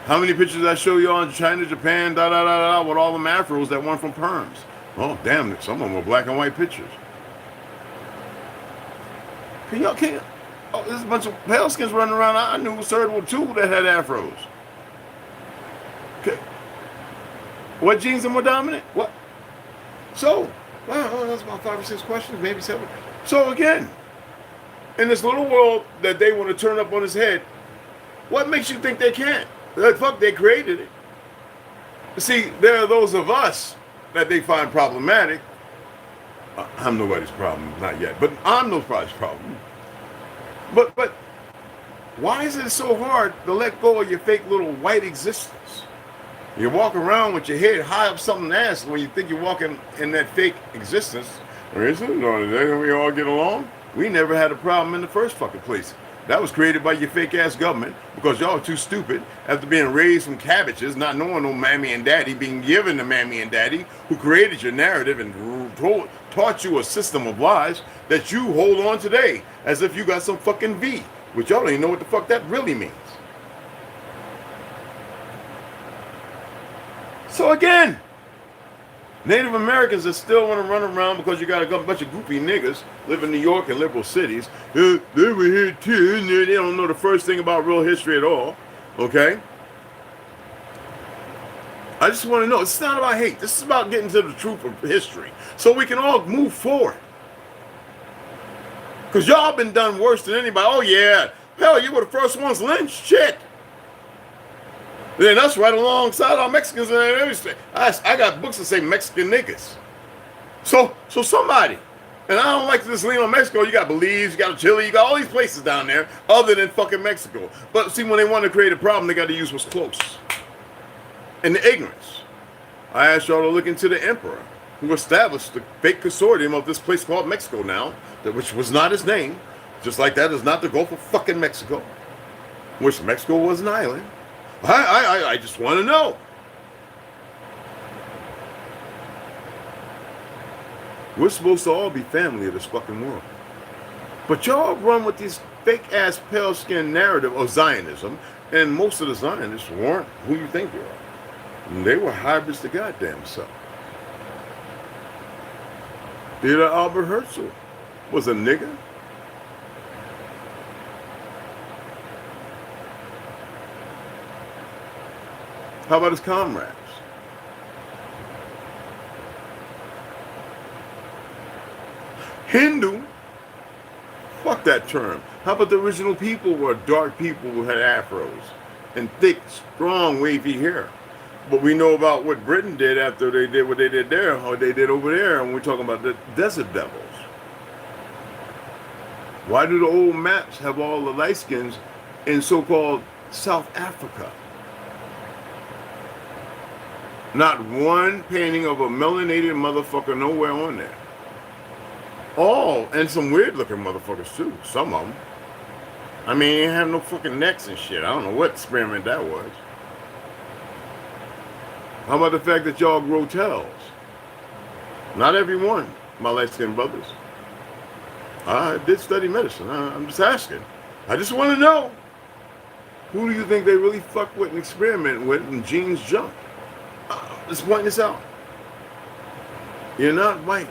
How many pictures I show you on China, Japan, with all them afros that weren't from perms? Oh, damn, some of them were black and white pictures. There's a bunch of pale skins running around. I knew Third World II that had afros. Okay. What genes are more dominant? What? So, that's about 5 or 6 questions, maybe 7. So again, in this little world that they want to turn up on his head, what makes you think they can't? Fuck, they created it. See, there are those of us that they find problematic. I'm nobody's problem, not yet, but I'm nobody's problem. But why is it so hard to let go of your fake little white existence? You walk around with your head high up something's ass when you think you're walking in that fake existence. Don't we all get along? We never had a problem in the first fucking place. That was created by your fake ass government because y'all are too stupid after being raised from cabbages, not knowing no mammy and daddy, being given to mammy and daddy who created your narrative and taught you a system of lies that you hold on today as if you got some fucking V, which y'all don't even know what the fuck that really means. So again, Native Americans that still want to run around because you got a bunch of goofy niggas live in New York and liberal cities. They were here too, and they don't know the first thing about real history at all. Okay? I just want to know, it's not about hate. This is about getting to the truth of history so we can all move forward. Because y'all been done worse than anybody. Oh, yeah. Hell, you were the first ones lynched. Shit. Then us right alongside our Mexicans and everything. I got books that say Mexican niggas. So somebody, and I don't like to just lean on Mexico. You got Belize, you got Chile, you got all these places down there other than fucking Mexico. But see, when they want to create a problem, they got to use what's close. And the ignorance. I asked y'all to look into the emperor who established the fake consortium of this place called Mexico now, which was not his name. Just like that is not the Gulf of fucking Mexico, which Mexico was an island. I just want to know. We're supposed to all be family of this fucking world. But y'all run with this fake-ass pale-skin narrative of Zionism, and most of the Zionists weren't who you think they are. They were hybrids to goddamn self. Theodore Albert Herzl was a nigger. How about his comrades? Hindu? Fuck that term. How about the original people were dark people who had afros and thick, strong, wavy hair? But we know about what Britain did after they did what they did there, or they did over there, and we're talking about the desert devils. Why do the old maps have all the light skins in so-called South Africa? Not one painting of a melanated motherfucker nowhere on there. All, and some weird looking motherfuckers too, some of them. I mean, they have no fucking necks and shit. I don't know what experiment that was. How about the fact that y'all grow tails? Not everyone, my light-skinned brothers. I did study medicine. I'm just asking. I just want to know, who do you think they really fuck with and experiment with and genes jump? Let's point this out. You're not white.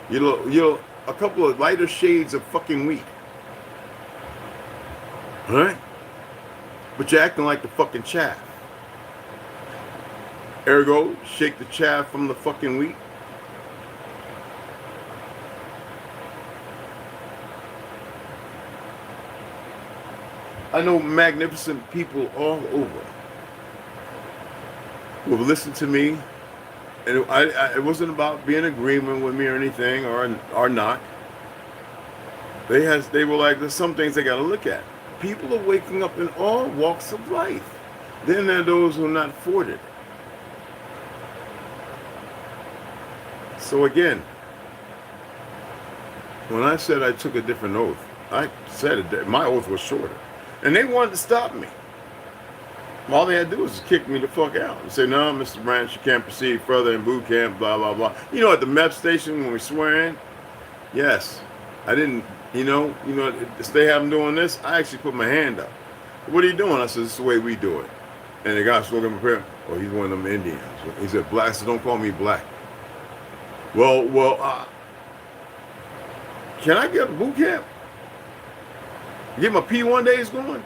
You're a couple of lighter shades of fucking wheat. Alright? But you're acting like the fucking chaff. Ergo, shake the chaff from the fucking wheat. I know magnificent people all over who have listened to me, and it wasn't about being in agreement with me or anything, or not. They were like, there's some things they got to look at. People are waking up in all walks of life. Then there are those who are not afforded. So again, when I said I took a different oath, I said it, my oath was shorter. And they wanted to stop me. All they had to do was kick me the fuck out and say, no, Mr. Branch, you can't proceed further in boot camp, blah, blah, blah. You know, at the MEP station when we swear in, yes, I didn't, you know, they have them doing this, I actually put my hand up. What are you doing? I said, this is the way we do it. And the guy spoke up here, oh, he's one of them Indians. He said, black, so don't call me black. Well, can I get a boot camp? Get my P1 days going?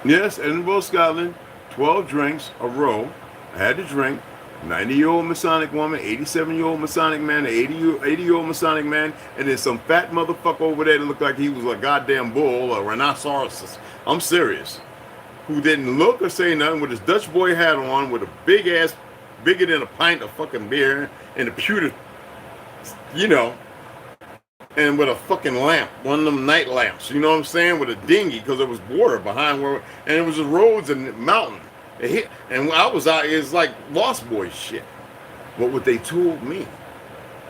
Yes, Edinburgh, Scotland, 12 drinks a row. I had to drink. 90-year-old Masonic woman, 87-year-old Masonic man, 80-year-old Masonic man, and then some fat motherfucker over there that looked like he was a goddamn bull, a rhinoceros. I'm serious. Who didn't look or say nothing with his Dutch boy hat on, with a big ass, bigger than a pint of fucking beer, and a pewter, you know, and with a fucking lamp, one of them night lamps, you know what I'm saying, with a dinghy, because there was water behind where, and it was the roads and the mountain. It hit, and when I was out, it was like Lost Boys shit. But what they told me,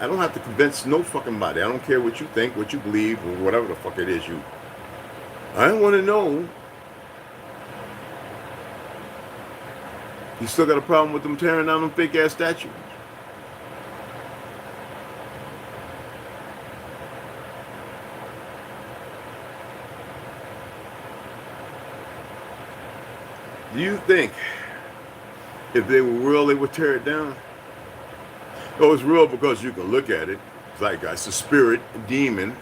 I don't have to convince no fucking body. I don't care what you think, what you believe, or whatever the fuck it is you. I don't want to know. You still got a problem with them tearing down them fake ass statues? Do you think if they were real, they would tear it down? Oh, it's real because you can look at it. Zeitgeist, the spirit, demon,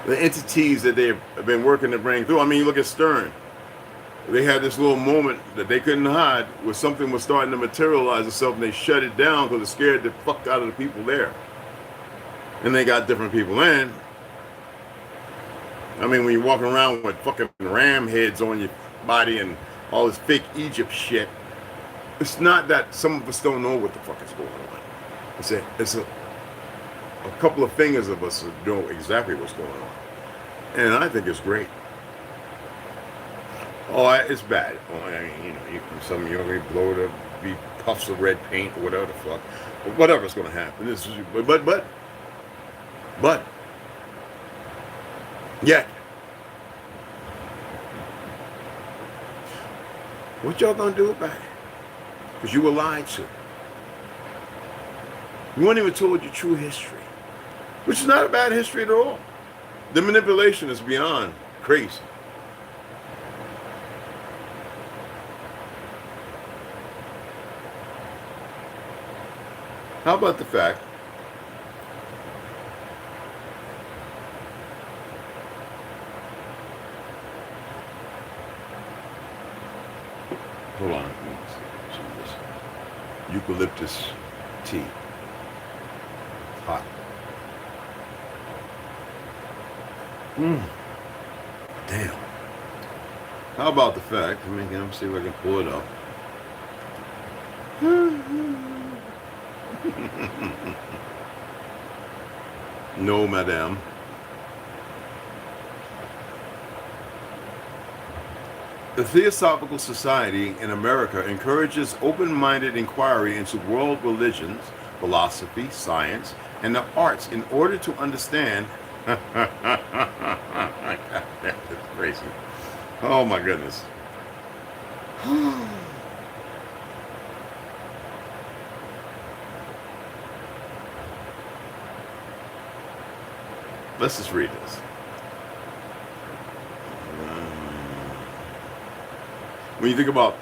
the entities that they've been working to bring through. I mean, you look at Stern. They had this little moment that they couldn't hide where something was starting to materialize itself, and they shut it down because it scared the fuck out of the people there. And they got different people in. I mean, when you're walking around with fucking ram heads on your body and all this fake Egypt shit, it's not that some of us don't know what the fuck is going on. It's a couple of fingers of us that know exactly what's going on. And I think it's great. Oh, it's bad. Oh, I mean, you know, some of you already blow it up, be puffs of red paint or whatever the fuck. But whatever's going to happen. But, yet, what y'all going to do about it? Because you were lied to. You weren't even told your true history, which is not a bad history at all. The manipulation is beyond crazy. How about the fact hold on, let me see some of this eucalyptus tea. Hot. Damn. How about the fact, let me see if I can pull it up. No, madame. The Theosophical Society in America encourages open-minded inquiry into world religions, philosophy, science, and the arts in order to understand. That's crazy. Oh my goodness. Let's just read this. When you think about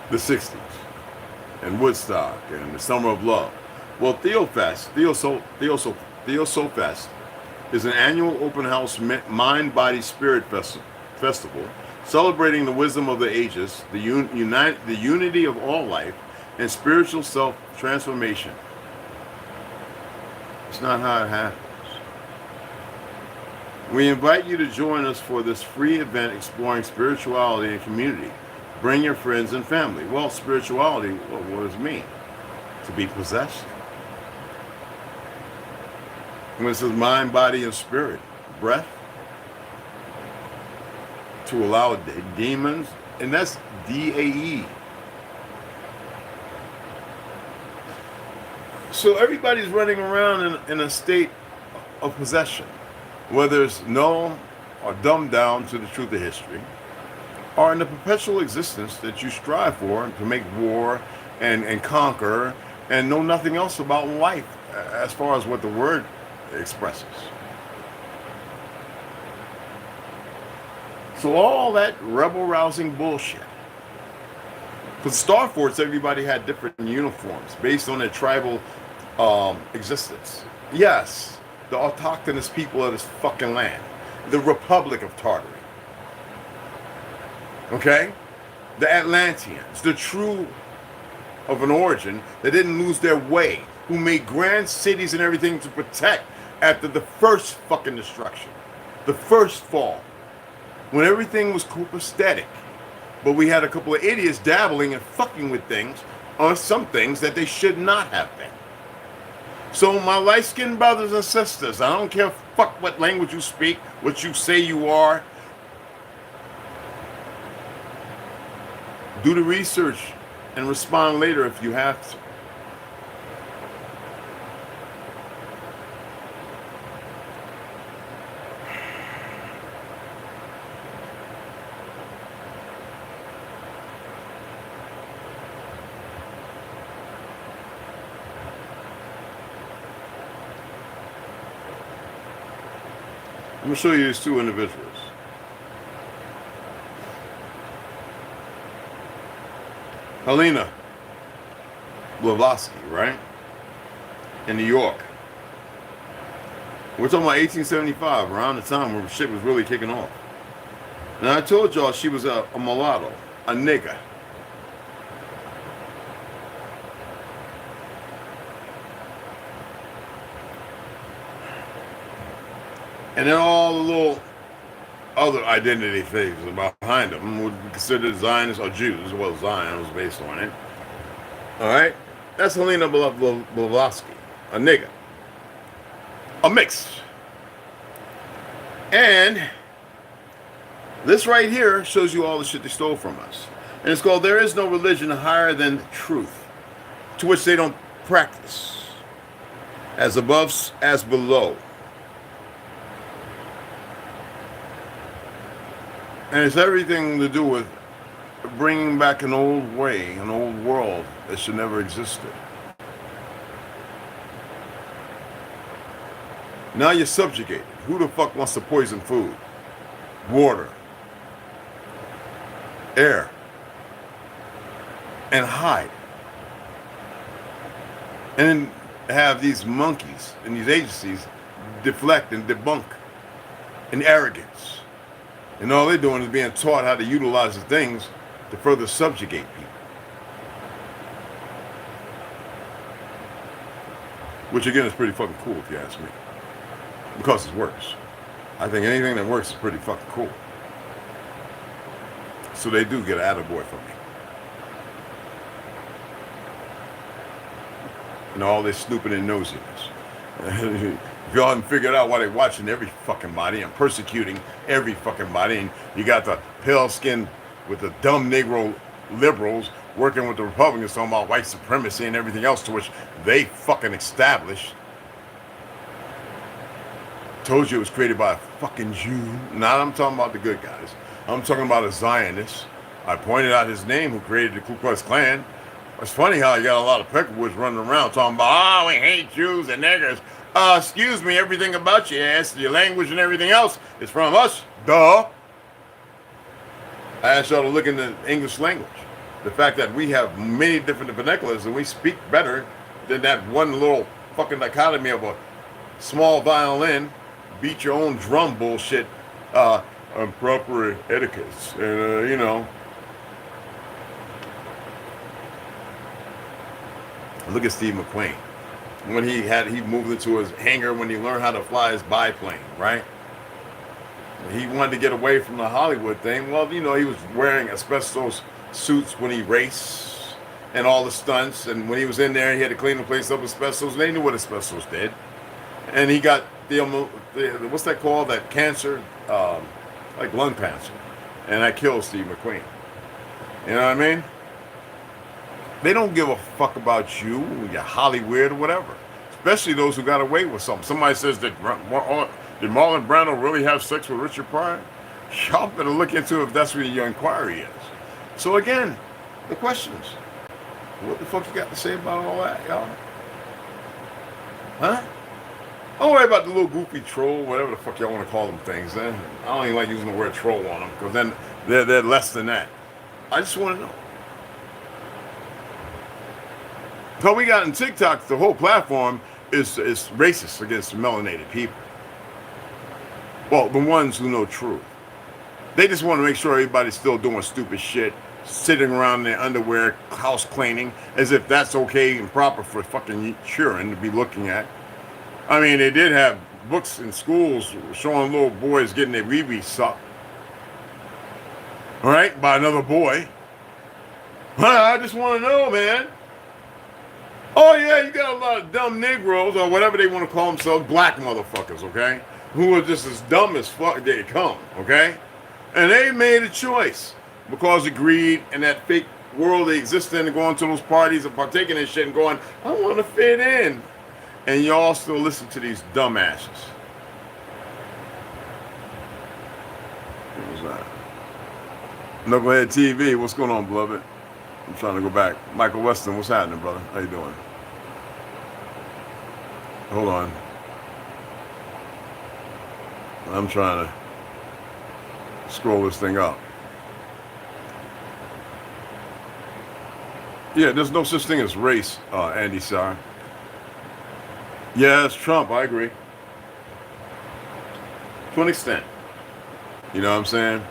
the 60s and Woodstock and the Summer of Love, well, Theosopfest is an annual open house mind, body, spirit festival celebrating the wisdom of the ages, the unity of all life, and spiritual self-transformation. It's not how it happens. We invite you to join us for this free event exploring spirituality and community. Bring your friends and family. Well, spirituality, what does it mean? To be possessed. When it says mind, body, and spirit, breath, to allow demons, and that's DAE. So everybody's running around in a state of possession, whether it's known or dumbed down to the truth of history, or in the perpetual existence that you strive for to make war and conquer and know nothing else about life as far as what the word expresses. So all that rebel-rousing bullshit. Because Star Force, everybody had different uniforms based on their tribal existence. Yes, the autochthonous people of this fucking land. The Republic of Tartary. Okay? The Atlanteans, the true of an origin that didn't lose their way, who made grand cities and everything to protect after the first fucking destruction, the first fall, when everything was copacetic. But we had a couple of idiots dabbling and fucking with things on some things that they should not have been. So my light-skinned brothers and sisters, I don't care fuck what language you speak, what you say you are. Do the research and respond later if you have to. I'm going to show you these two individuals. Helena Blavatsky, right? In New York. We're talking about 1875, around the time where shit was really kicking off. And I told y'all she was a mulatto, a nigger. And then all the little other identity things behind them would be considered Zionists or Jews. Well, Zion was based on it. All right? That's Helena Blavatsky, a nigger. A mix. And this right here shows you all the shit they stole from us. And it's called There Is No Religion Higher Than Truth, to which they don't practice. As above, as below. And it's everything to do with bringing back an old way, an old world that should never existed. Now you're subjugated. Who the fuck wants to poison food, water, air, and hide? And then have these monkeys and these agencies deflect and debunk in arrogance. And all they're doing is being taught how to utilize the things to further subjugate people. Which again is pretty fucking cool if you ask me. Because it works. I think anything that works is pretty fucking cool. So they do get an attaboy from me. And all this snooping and nosiness. If y'all haven't figured out why they're watching every fucking body and persecuting every fucking body, and you got the pale skin with the dumb Negro liberals working with the Republicans talking about white supremacy and everything else to which they fucking established. Told you it was created by a fucking Jew. Now I'm talking about the good guys. I'm talking about a Zionist. I pointed out his name who created the Ku Klux Klan. It's funny how you got a lot of peckerwoods running around talking about, oh, we hate Jews and niggers. Excuse me, everything about your ass, your language and everything else is from us. Duh. I asked y'all to look into the English language. The fact that we have many different vernaculars and we speak better than that one little fucking dichotomy of a small violin, beat your own drum bullshit, proper etiquettes, and you know. Look at Steve McQueen. When he moved into his hangar when he learned how to fly his biplane, right? He wanted to get away from the Hollywood thing. Well, you know, he was wearing asbestos suits when he raced and all the stunts. And when he was in there, he had to clean the place up with asbestos. And they knew what asbestos did. And he got the what's that called? That cancer, like lung cancer. And that killed Steve McQueen. You know what I mean? They don't give a fuck about you, you're Hollywood or whatever. Especially those who got away with something. Somebody says, did Marlon Brando really have sex with Richard Pryor? Y'all better look into if that's where your inquiry is. So again, the questions. What the fuck you got to say about all that, y'all? Huh? Don't worry about the little goofy troll, whatever the fuck y'all want to call them things. I don't even like using the word troll on them, because then they're less than that. I just want to know. So we got in TikTok, the whole platform is racist against melanated people. Well, the ones who know truth. They just want to make sure everybody's still doing stupid shit, sitting around in their underwear, house cleaning, as if that's okay and proper for fucking children to be looking at. I mean, they did have books in schools showing little boys getting their wee-wee sucked. All right, by another boy. I just want to know, man. Oh, yeah, you got a lot of dumb Negroes, or whatever they want to call themselves, black motherfuckers, okay? Who are just as dumb as fuck they come, okay? And they made a choice because of greed and that fake world they exist in, and going to those parties and partaking in shit and going, I want to fit in. And y'all still listen to these dumbasses. What was that? Knucklehead TV, what's going on, beloved? I'm trying to go back. Michael Weston, what's happening, brother? How you doing? Hold on. I'm trying to scroll this thing up. Yeah, there's no such thing as race, Andy Sar. Yeah, it's Trump. I agree. To an extent. You know what I'm saying?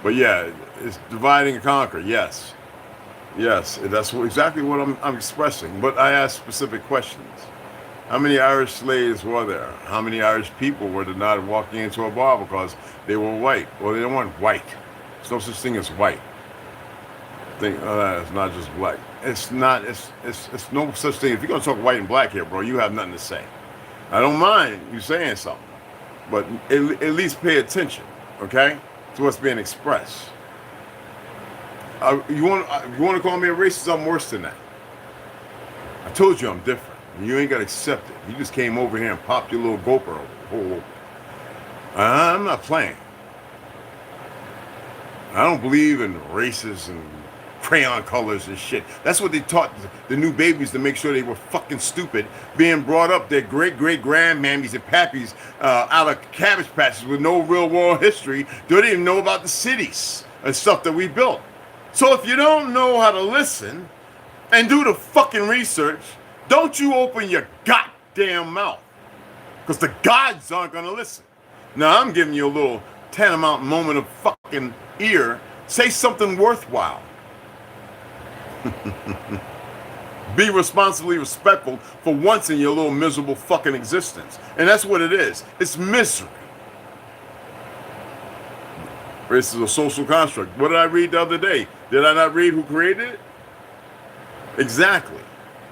But yeah, it's dividing and conquer. Yes. Yes, that's exactly what I'm expressing. But I asked specific questions. How many Irish slaves were there? How many Irish people were denied walking into a bar because they were white? Well, they weren't white. There's no such thing as white. It's not just black. It's not. It's no such thing. If you're gonna talk white and black here, bro, you have nothing to say. I don't mind you saying something, but at least pay attention, okay, to what's being expressed. You want to call me a racist? I'm worse than that. I told you I'm different. You ain't got to accept it. You just came over here and popped your little gopher over. I'm not playing. I don't believe in races and crayon colors and shit. That's what they taught the new babies to make sure they were fucking stupid, being brought up their great-great-grandmammies and pappies out of cabbage patches with no real world history. They didn't even know about the cities and stuff that we built. So if you don't know how to listen and do the fucking research, don't you open your goddamn mouth. Because the gods aren't going to listen. Now, I'm giving you a little tantamount moment of fucking ear. Say something worthwhile. Be responsibly respectful for once in your little miserable fucking existence. And that's what it is. It's misery. Race is a social construct. What did I read the other day? Did I not read who created it? Exactly.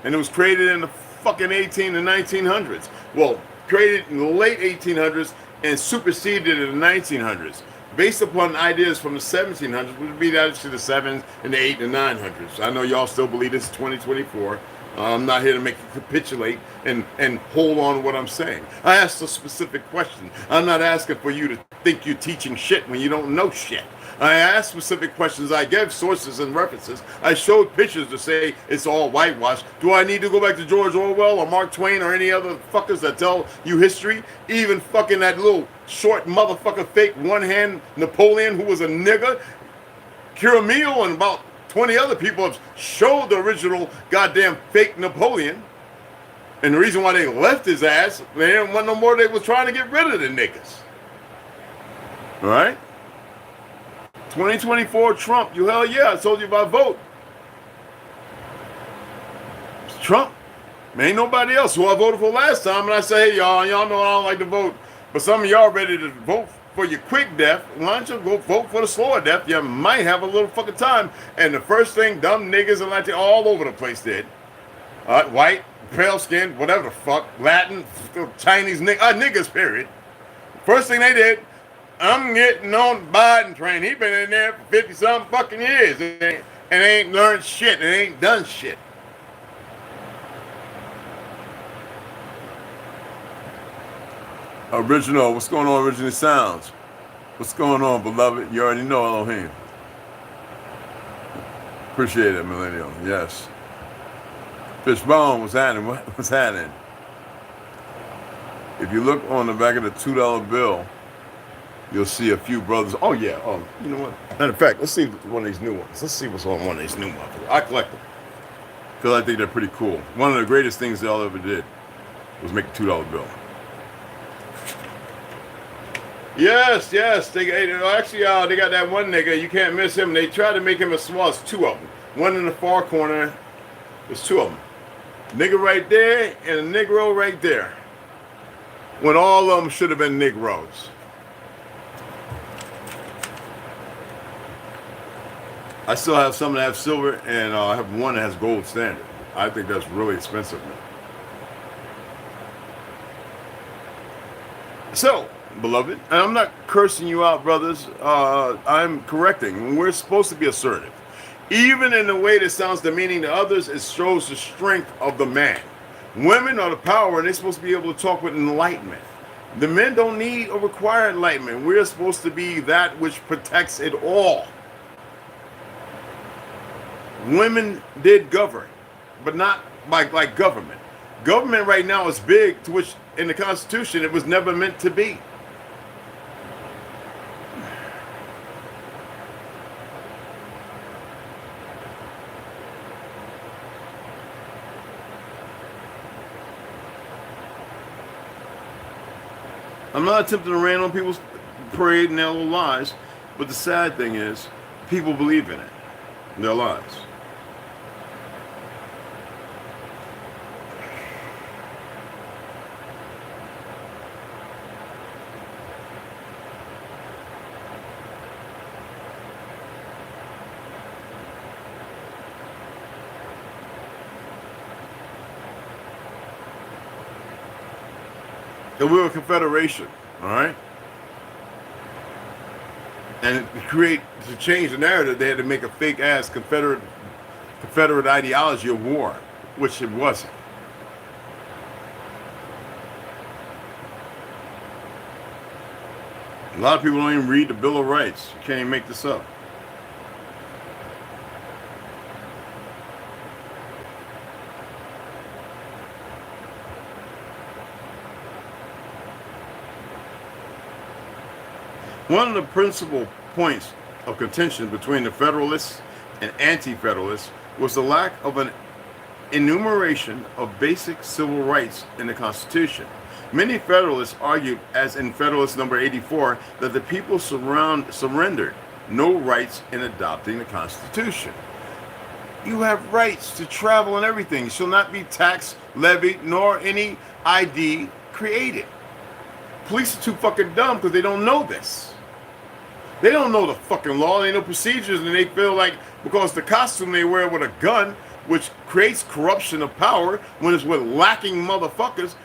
And it was created in the fucking 18 and 1900s. Well, created in the late 1800s and superseded in the 1900s. Based upon ideas from the 1700s, which would be actually the 7s and the 8 and 900s. I know y'all still believe this is 2024. I'm not here to make you capitulate and hold on to what I'm saying. I asked a specific question. I'm not asking for you to think you're teaching shit when you don't know shit. I asked specific questions. I gave sources and references. I showed pictures to say it's all whitewashed. Do I need to go back to George Orwell or Mark Twain or any other fuckers that tell you history? Even fucking that little short motherfucker fake one-hand Napoleon who was a nigger. Kiramil and about 20 other people have showed the original goddamn fake Napoleon. And the reason why they left his ass, they didn't want no more. They were trying to get rid of the niggas. All right? 2024 Trump, you hell yeah, I told you about vote. It's Trump. Ain't nobody else who I voted for last time. And I say, hey, y'all know I don't like to vote. But some of y'all ready to vote for your quick death. Why don't you go vote for the slower death? You might have a little fucking time. And the first thing dumb niggas and Latin all over the place did. White, pale skin, whatever the fuck, Latin, Chinese niggas, period. First thing they did, I'm getting on Biden train. He been in there for 50-something fucking years and ain't learned shit and ain't done shit. Original, what's going on, Original Sounds? What's going on, beloved? You already know Elohim. Appreciate it, Millennial. Yes. Fishbone, what's happening? What's happening? If you look on the back of the $2 bill, you'll see a few brothers. Oh, yeah. Oh, you know what? Matter of fact, let's see one of these new ones. Let's see what's on one of these new ones. I collect them because I think they're pretty cool. One of the greatest things y'all ever did was make a $2 bill. Yes. They got that one nigga. You can't miss him. They tried to make him as small as two of them. One in the far corner. There's two of them. Nigga right there and a Negro right there. When all of them should have been Negroes. I still have some that have silver, and I have one that has gold standard. I think that's really expensive, man. So, beloved, and I'm not cursing you out, brothers. I'm correcting. We're supposed to be assertive. Even in a way that sounds demeaning to others, it shows the strength of the man. Women are the power, and they're supposed to be able to talk with enlightenment. The men don't need or require enlightenment. We're supposed to be that which protects it all. Women did govern, but not by like government. Government right now is big, to which in the Constitution it was never meant to be. I'm not attempting to rain on people's parade and their little lies, but the sad thing is, people believe in it, their lies. And we're a confederation, all right? And to change the narrative, they had to make a fake ass Confederate ideology of war, which it wasn't. A lot of people don't even read the Bill of Rights. You can't even make this up. One of the principal points of contention between the Federalists and Anti-Federalists was the lack of an enumeration of basic civil rights in the Constitution. Many Federalists argued, as in Federalist number 84, that the people surrendered no rights in adopting the Constitution. You have rights to travel and everything. Shall not be taxed, levied, nor any ID created. Police are too fucking dumb because they don't know this. They don't know the fucking law. They know procedures, and they feel like because the costume they wear with a gun, which creates corruption of power when it's with lacking motherfuckers,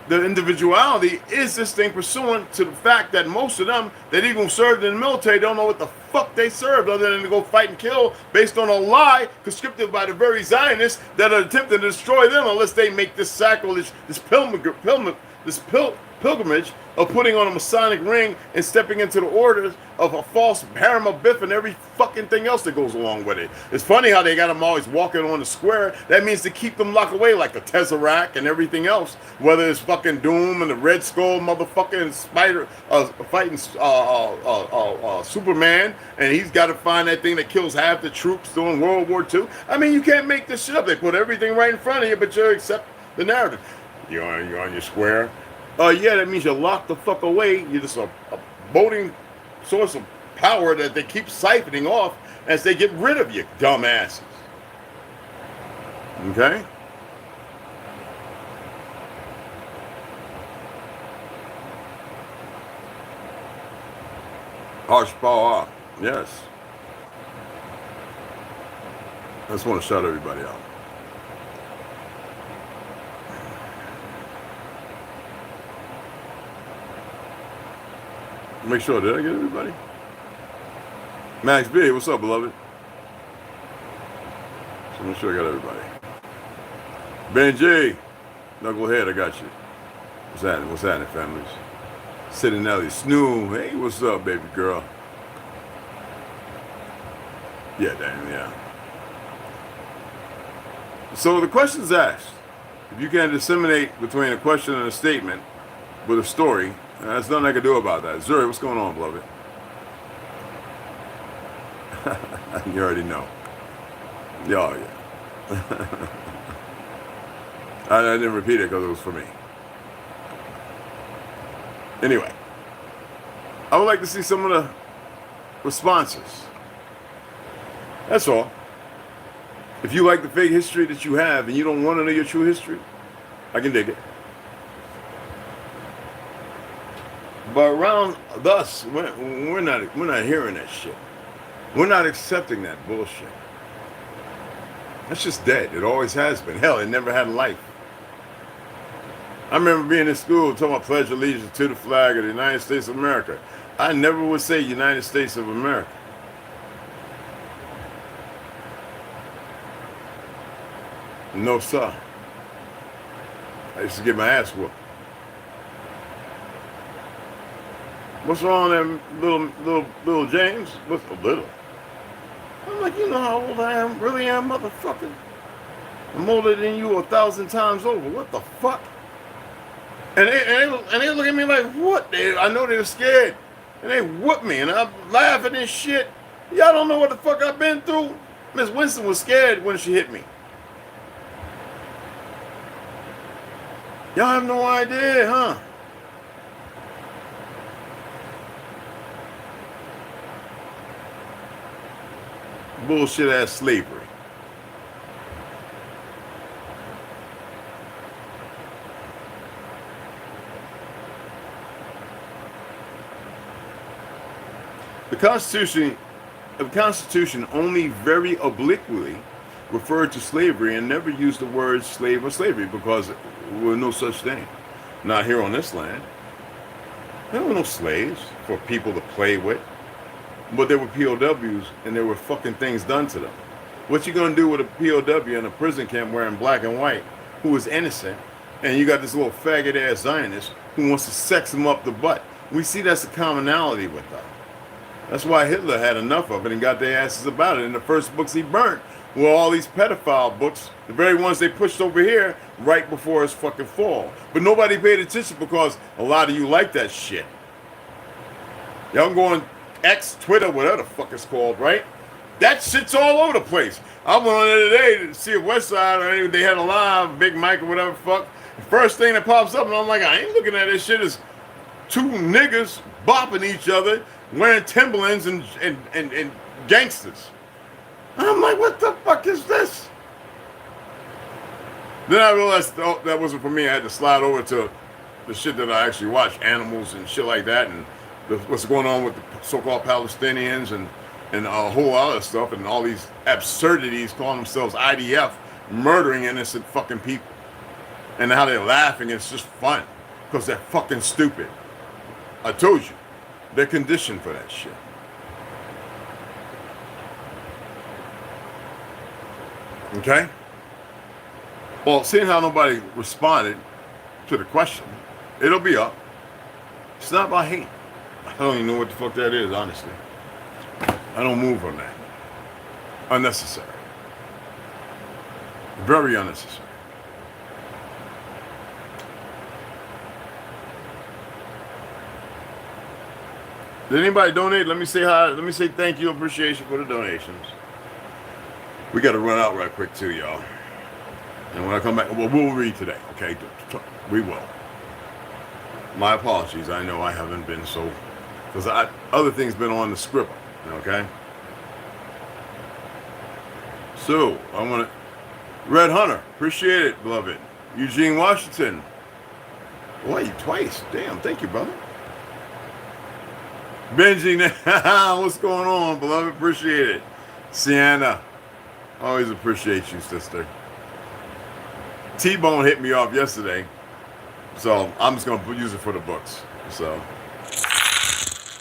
the individuality is this thing pursuant to the fact that most of them that even served in the military don't know what the fuck they served other than to go fight and kill based on a lie conscripted by the very Zionists that are attempting to destroy them unless they make this sacrilege, this pilgrimage of putting on a Masonic ring and stepping into the orders of a false harem of Biff and every fucking thing else that goes along with it. It's funny how they got them always walking on the square. That means to keep them locked away like the Tesseract and everything else, whether it's fucking Doom and the Red Skull motherfucking Spider fighting Superman, and he's got to find that thing that kills half the troops during World War II. I mean, you can't make this shit up. They put everything right in front of you, but you accept the narrative. You're on your square. Yeah, that means you're locked the fuck away. You're just a voting source of power that they keep siphoning off as they get rid of you, dumbasses. Okay? Harsh power. Yes. I just want to shout everybody out. Make sure, did I get everybody? Max B, what's up, beloved? So make sure I got everybody. Ben J, Knucklehead, I got you. What's happening? What's happening, families? Sitting Nelly, Snoo, hey, what's up, baby girl? Yeah, damn, yeah. So the question's asked. If you can disseminate between a question and a statement with a story, there's nothing I can do about that. Zuri, what's going on, beloved? You already know. Yeah. I didn't repeat it because it was for me. Anyway, I would like to see some of the responses. That's all. If you like the fake history that you have and you don't want to know your true history, I can dig it. But around us, we're not hearing that shit. We're not accepting that bullshit. That's just dead. It always has been. Hell, it never had life. I remember being in school talking about pledge allegiance to the flag of the United States of America. I never would say United States of America. No, sir. I used to get my ass whooped. What's wrong with little James? What's a little? I'm like, you know how old I am? Really am, motherfucker? I'm older than you 1,000 times over. What the fuck? And they look at me like, what? I know they're scared. And they whoop me, and I'm laughing and shit. Y'all don't know what the fuck I've been through? Miss Winston was scared when she hit me. Y'all have no idea, huh? bullshit ass slavery. The Constitution only very obliquely referred to slavery and never used the words slave or slavery because there was no such thing. Not here on this land. There were no slaves for people to play with. But there were POWs and there were fucking things done to them. What you gonna do with a POW in a prison camp wearing black and white who is innocent, and you got this little faggot ass Zionist who wants to sex him up the butt? We see that's a commonality with them. That's why Hitler had enough of it and got their asses about it. In the first books he burnt were all these pedophile books, the very ones they pushed over here right before his fucking fall. But nobody paid attention because a lot of you like that shit. Y'all go on X, Twitter, whatever the fuck it's called, right? That shit's all over the place. I went on there today to see a West Side, or they had a live, Big Mike or whatever the fuck. The first thing that pops up, and I'm like, I ain't looking at this shit as two niggas bopping each other, wearing Timberlands and gangsters. And I'm like, what the fuck is this? Then I realized that wasn't for me. I had to slide over to the shit that I actually watch, animals and shit like that, and what's going on with the so-called Palestinians and a whole lot of stuff, and all these absurdities calling themselves IDF, murdering innocent fucking people. And how they're laughing, it's just fun because they're fucking stupid. I told you, they're conditioned for that shit. Okay? Well, seeing how nobody responded to the question, it'll be up. It's not about hate. I don't even know what the fuck that is, honestly. I don't move on that. Unnecessary. Very unnecessary. Did anybody donate? Let me say hi. Let me say thank you, appreciation for the donations. We got to run out right quick too, y'all. And when I come back, well, we'll read today, okay? We will. My apologies. I know I haven't been so, because other things been on the script, okay? So, I want to, Red Hunter, appreciate it, beloved. Eugene Washington. Boy, twice. Damn, thank you, brother. Benji, what's going on, beloved? Appreciate it. Sienna, always appreciate you, sister. T-Bone hit me off yesterday, so I'm just going to use it for the books. So,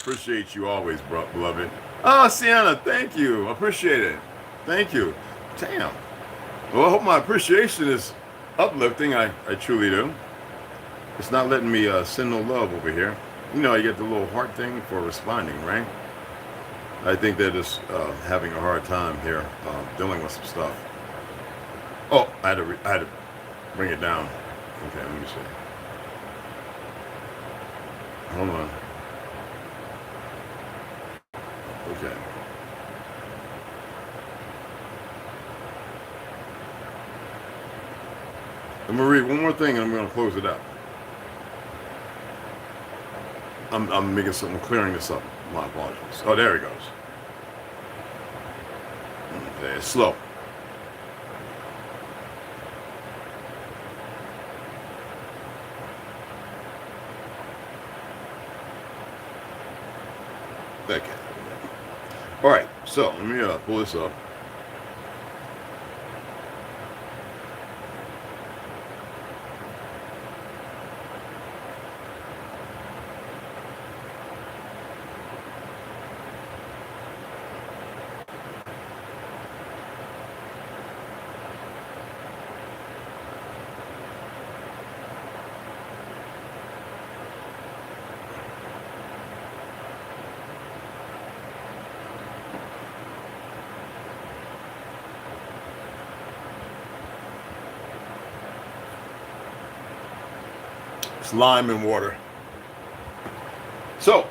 appreciate you always, beloved. Oh, Sienna, thank you. Appreciate it. Thank you. Damn. Well, I hope my appreciation is uplifting. I truly do. It's not letting me send no love over here. You know, you get the little heart thing for responding, right? I think they're just having a hard time here dealing with some stuff. Oh, I had to bring it down. Okay, let me see. Hold on. Okay. I'm gonna read one more thing and I'm gonna close it up. I'm making something, clearing this up. My apologies. Oh, there it goes. Okay, it's slow. Okay. All right, so let me pull this up. Lime and water. So,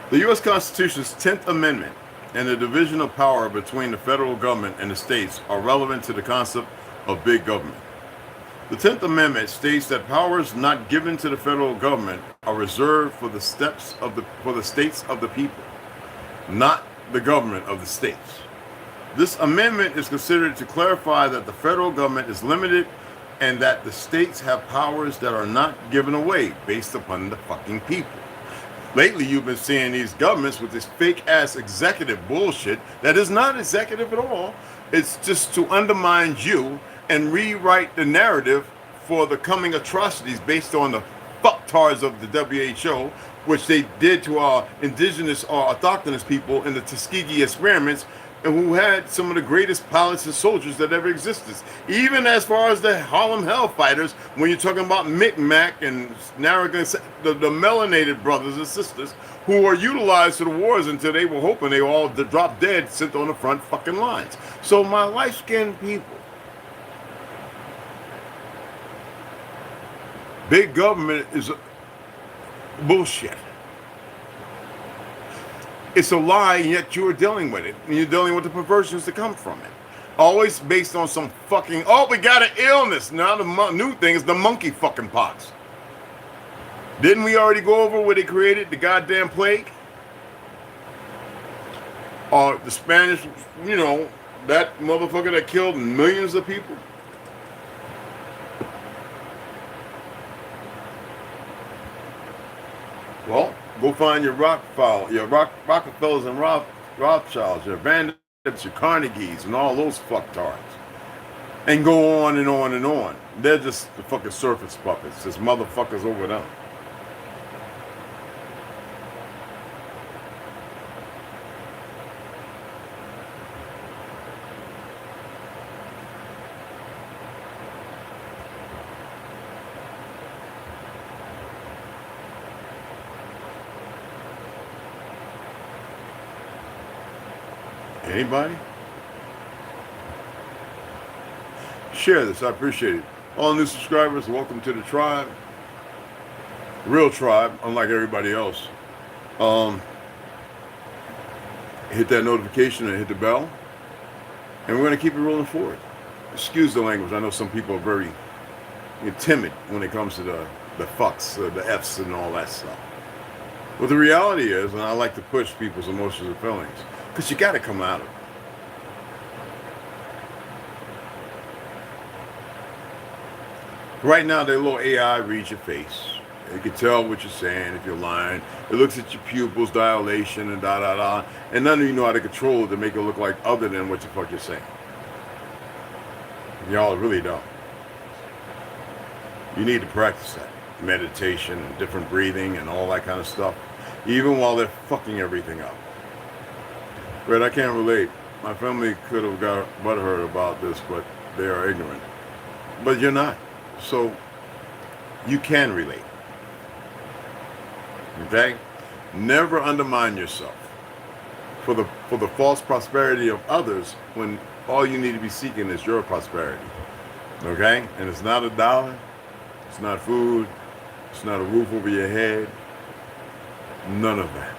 the U.S. Constitution's 10th Amendment and the division of power between the federal government and the states are relevant to the concept of big government. The 10th Amendment states that powers not given to the federal government are reserved for the states of the people, not the government of the states. This amendment is considered to clarify that the federal government is limited and that the states have powers that are not given away based upon the fucking people. Lately, you've been seeing these governments with this fake-ass executive bullshit that is not executive at all. It's just to undermine you and rewrite the narrative for the coming atrocities based on the fucktards of the WHO, which they did to our indigenous or autochthonous people in the Tuskegee experiments, and who had some of the greatest pilots and soldiers that ever existed. Even as far as the Harlem Hellfighters, when you're talking about Micmac and Narragansett, the melanated brothers and sisters who were utilized to the wars until they were hoping they all dropped dead, sent on the front fucking lines. So my light-skinned people, big government is bullshit. It's a lie, and yet you're dealing with it. And you're dealing with the perversions that come from it. Always based on some fucking, oh, we got an illness. Now the new thing is the monkey fucking pox. Didn't we already go over where they created the goddamn plague? Or the Spanish, you know, that motherfucker that killed millions of people? Well, go find your Rockefellers and Rothschilds, your Vanderbilts, your Carnegies, and all those fucktards. And go on and on and on. They're just the fucking surface puppets. There's motherfuckers over them. Anybody? Share this, I appreciate it. All new subscribers, welcome to the tribe. Real tribe, unlike everybody else. Hit that notification and hit the bell. And we're going to keep it rolling forward. Excuse the language, I know some people are very timid when it comes to the fucks, the Fs and all that stuff. But the reality is, and I like to push people's emotions and feelings, because you got to come out of it. Right now, their little AI reads your face. It can tell what you're saying if you're lying. It looks at your pupils, dilation, and da-da-da. And none of you know how to control it to make it look like other than what the fuck you're saying. Y'all really don't. You need to practice that. Meditation and different breathing and all that kind of stuff. Even while they're fucking everything up. Red, I can't relate. My family could have got butthurt about this, but they are ignorant. But you're not. So you can relate. Okay? Never undermine yourself for the false prosperity of others when all you need to be seeking is your prosperity. Okay? And it's not a dollar, it's not food, it's not a roof over your head. None of that.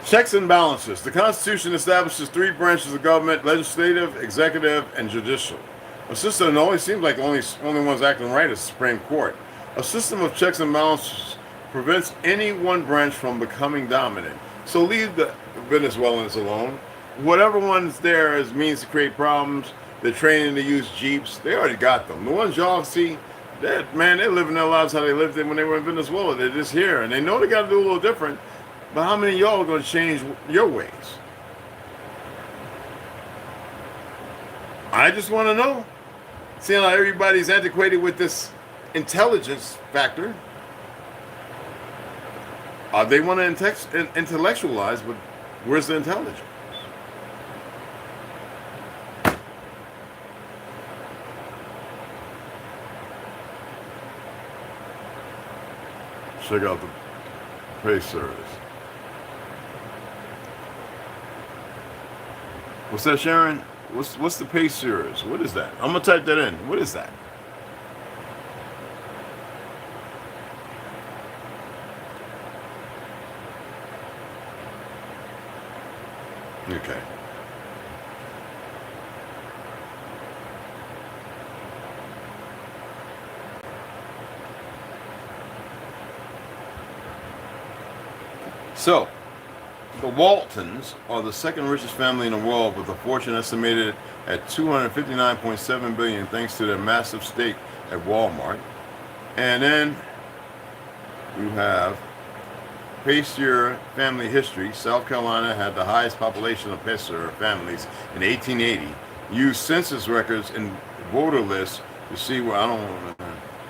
Checks and balances. The Constitution establishes 3 branches of government: legislative, executive, and judicial. A system that always seems like the only ones acting right is the Supreme Court. A system of checks and balances prevents any one branch from becoming dominant. So leave the Venezuelans alone. Whatever one's there as means to create problems, they're training to use Jeeps. They already got them. The ones y'all see, they're living their lives how they lived when they were in Venezuela. They're just here, and they know they got to do a little different. But how many of y'all are going to change your ways? I just want to know. Seeing how everybody's antiquated with this intelligence factor. They want to intellectualize, but where's the intelligence? Check out the pay service. What's that, Sharon? What's the pay service? What is that? I'm gonna type that in. What is that? Okay. So, the Waltons are the second richest family in the world, with a fortune estimated at $259.7 billion, thanks to their massive stake at Walmart. And then you have Pacer family history. South Carolina had the highest population of Pacer families in 1880. Used census records and voter lists to see where, I don't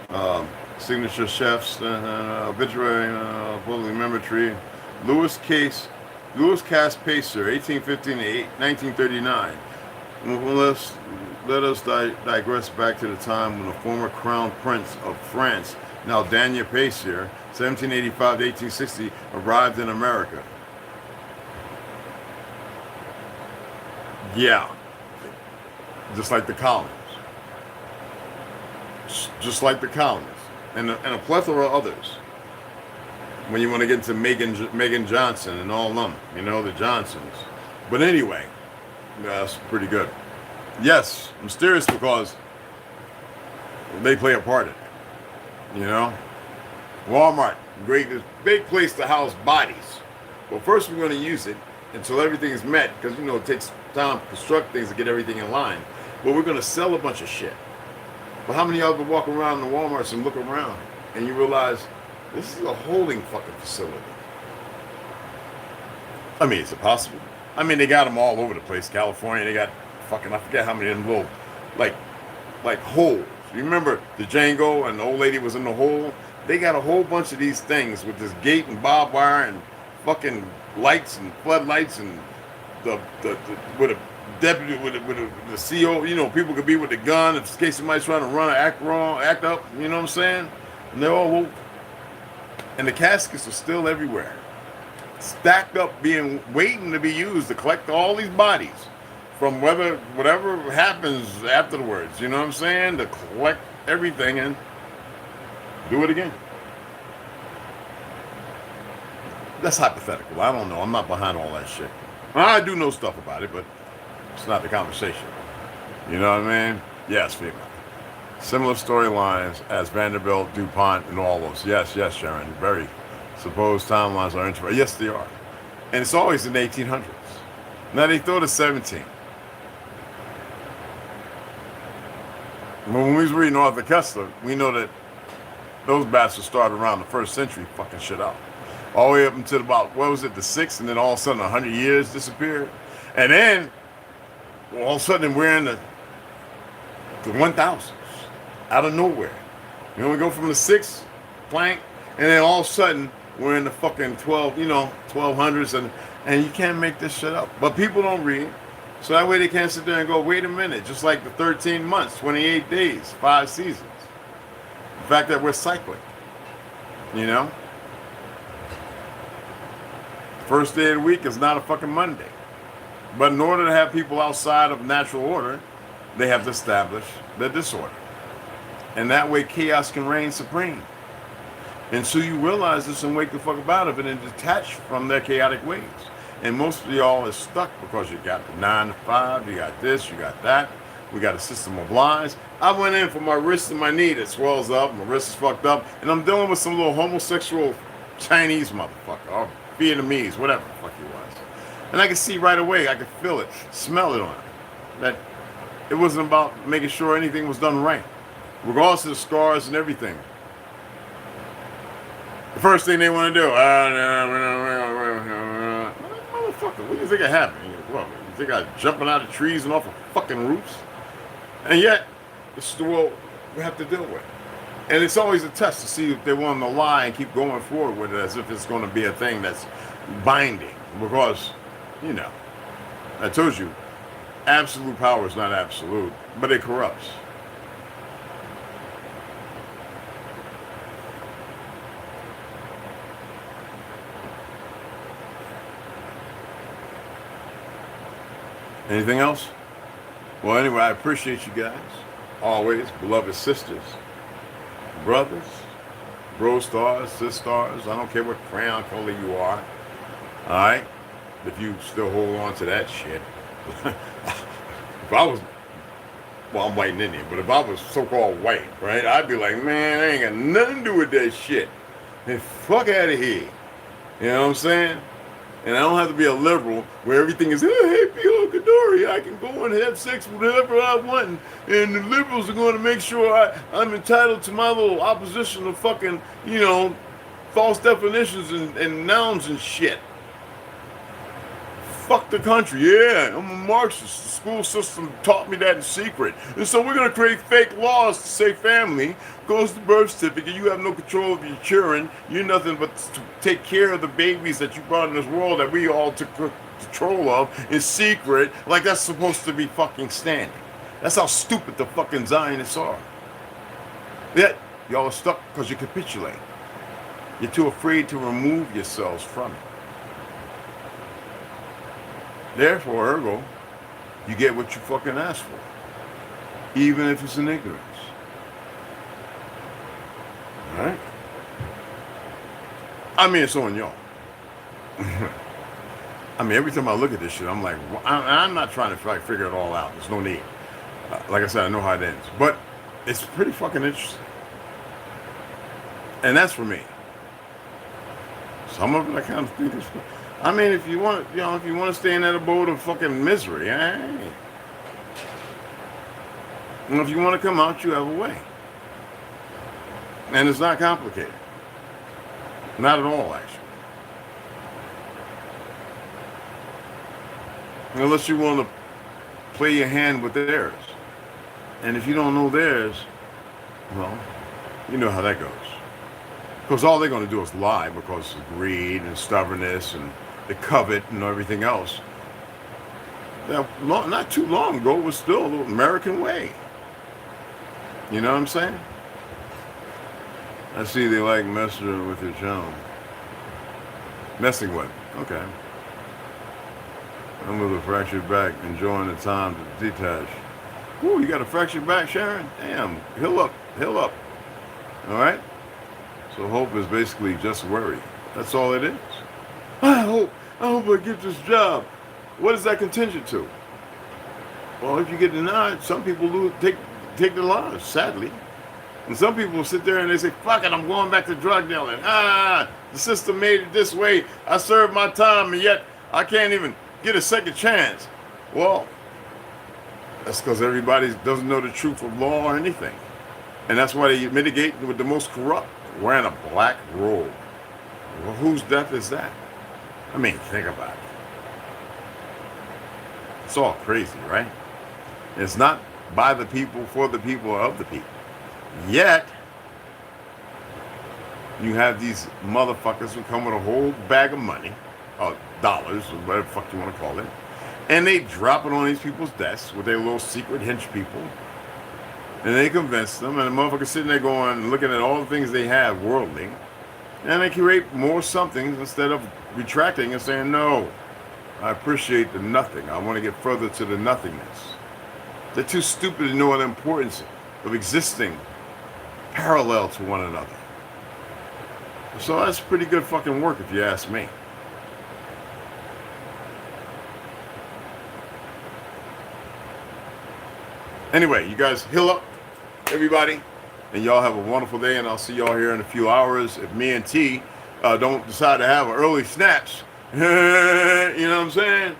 know, signature chefs, obituary, public memory tree. Lewis Cass Pacer, 1815 to 1939. Let us digress back to the time when the former crown prince of France, now Daniel Pacer, 1785 to 1860, arrived in America. Yeah, just like the colonies. Just like the colonies. And a plethora of others. When you want to get into Megan Johnson and all them, you know, the Johnsons. But anyway, that's pretty good. Yes, mysterious because they play a part in it. You know? Walmart, great, big place to house bodies. Well, first we're going to use it until everything is met, because, you know, it takes time to construct things to get everything in line. But we're going to sell a bunch of shit. But how many of y'all can walk around the Walmarts and look around and you realize this is a holding fucking facility? I mean, is it possible? I mean, they got them all over the place. California, they got fucking, I forget how many of them little, like holes. You remember the Django and the old lady was in the hole? They got a whole bunch of these things with this gate and barbed wire and fucking lights and floodlights and the with a deputy with the CO. You know, people could be with the gun in case somebody's trying to run or act wrong, act up. You know what I'm saying? And they're all over. And the caskets are still everywhere, stacked up, waiting to be used to collect all these bodies from whatever happens afterwards. You know what I'm saying? To collect everything and do it again. That's hypothetical. I don't know. I'm not behind all that shit. I do know stuff about it, but it's not the conversation. You know what I mean? Yes, female. Similar storylines as Vanderbilt, DuPont, and all those. Yes, Sharon. Very supposed timelines are interesting. Yes, they are. And it's always in the 1800s. Now they throw the 17. When we was reading Arthur Kessler, we know that those bastards started around the 1st century fucking shit up. All the way up until about, what was it, the 6th, and then all of a sudden 100 years disappeared. And then, all of a sudden we're in the 1000s, out of nowhere. You know, we go from the 6th plank, and then all of a sudden we're in the fucking 1200s, and you can't make this shit up. But people don't read, so that way they can't sit there and go, wait a minute, just like the 13 months, 28 days, 5 seasons. The fact that we're cycling, you know? First day of the week is not a fucking Monday. But in order to have people outside of natural order, they have to establish the disorder. And that way chaos can reign supreme. And so you realize this and wake the fuck about it and detach from their chaotic ways. And most of y'all is stuck because you got the 9 to 5, you got this, you got that. We got a system of lies. I went in for my wrist and my knee that swells up, my wrist is fucked up, and I'm dealing with some little homosexual Chinese motherfucker, or Vietnamese, whatever the fuck he was. And I could see right away, I could feel it, smell it on him, that it wasn't about making sure anything was done right, regardless of the scars and everything. The first thing they want to do, motherfucker, what do you think I happened? What, you think I'm jumping out of trees and off of fucking roofs? And yet, this is the world we have to deal with. And it's always a test to see if they want to lie and keep going forward with it as if it's going to be a thing that's binding. Because, you know, I told you, absolute power is not absolute, but it corrupts. Anything else? Well, anyway, I appreciate you guys. Always, beloved sisters, brothers, bro stars, sis stars. I don't care what crown color you are. All right? If you still hold on to that shit. If I was, well, I'm white and Indian, but if I was so-called white, right, I'd be like, man, I ain't got nothing to do with that shit. And fuck out of here. You know what I'm saying? And I don't have to be a liberal where everything is, hey, P.O. Kadori, I can go and have sex with whoever I want. And the liberals are going to make sure I'm entitled to my little opposition of fucking, you know, false definitions and nouns and shit. Fuck the country. Yeah, I'm a Marxist. The school system taught me that in secret. And so we're going to create fake laws to say family goes to birth certificate. You have no control of your children. You're nothing but to take care of the babies that you brought in this world that we all took control of in secret. Like that's supposed to be fucking standing. That's how stupid the fucking Zionists are. Yet, y'all are stuck because you capitulate. You're too afraid to remove yourselves from it. Therefore, ergo, you get what you fucking ask for, even if it's in ignorance. All right? I mean, it's on y'all. I mean, every time I look at this shit, I'm like, I'm not trying to figure it all out. There's no need. Like I said, I know how it ends. But it's pretty fucking interesting. And that's for me. Some of it I kind of think is... I mean, if you want, you know, if you want to stay in that abode of fucking misery, and if you want to come out, you have a way. And it's not complicated. Not at all, actually. Unless you want to play your hand with theirs. And if you don't know theirs, well, you know how that goes. Because all they're going to do is lie because of greed and stubbornness and the covet and everything else. Now, not too long ago, it was still the American way. You know what I'm saying? I see they like messing with your channel. Messing with. Okay. I'm with a fractured back, enjoying the time to detach. Ooh, you got a fractured back, Sharon? Damn. Heal up. Heal up. All right? So hope is basically just worry. That's all it is. I hope I get this job. What is that contingent to? Well, if you get denied, some people take their lives, sadly. And some people sit there and they say, fuck it, I'm going back to drug dealing. The system made it this way. I served my time and yet I can't even get a second chance. Well, that's because everybody doesn't know the truth of law or anything. And that's why they mitigate with the most corrupt, wearing a black robe. Well, whose death is that? I mean, think about it. It's all crazy, right? It's not by the people, for the people, or of the people. Yet, you have these motherfuckers who come with a whole bag of money, or dollars, or whatever the fuck you want to call it, and they drop it on these people's desks with their little secret hench people, and they convince them, and the motherfuckers sitting there going, looking at all the things they have worldly, and they create more somethings instead of retracting and saying, no, I appreciate the nothing. I want to get further to the nothingness. They're too stupid to know the importance of existing parallel to one another. So that's pretty good fucking work if you ask me. Anyway, you guys heal up, everybody, and y'all have a wonderful day, and I'll see y'all here in a few hours. If me and T don't decide to have an early snatch, you know what I'm saying?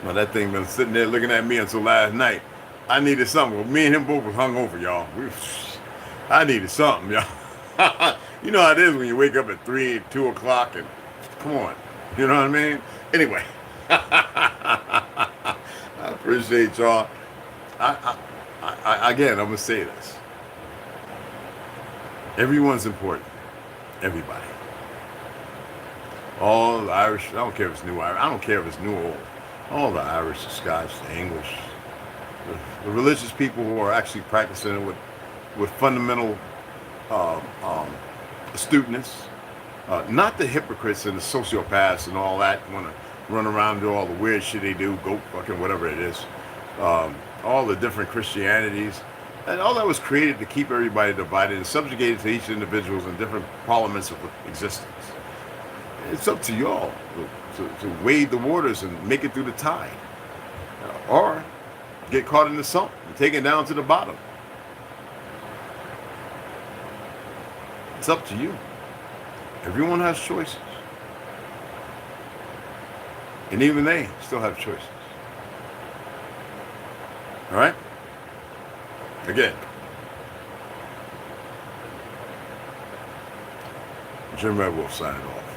Well, that thing been sitting there looking at me until last night. I needed something. Well, me and him both was hungover, y'all. I needed something, y'all. You know how it is when you wake up at 3, 2 o'clock, and come on. You know what I mean? Anyway. I appreciate y'all. Again, I'm going to say this. Everyone's important. Everybody. All the Irish, I don't care if it's new Irish, I don't care if it's new or old. All the Irish, the Scotch, the English, the religious people who are actually practicing it with fundamental astuteness. Not the hypocrites and the sociopaths and all that want to run around and do all the weird shit they do, go fucking whatever it is. All the different Christianities. And all that was created to keep everybody divided and subjugated to each individual's in different parliaments of existence. It's up to y'all to wade the waters and make it through the tide. Or get caught in the sump and taken down to the bottom. It's up to you. Everyone has choices. And even they still have choices. All right? Again, Jim Red Wolf signing off.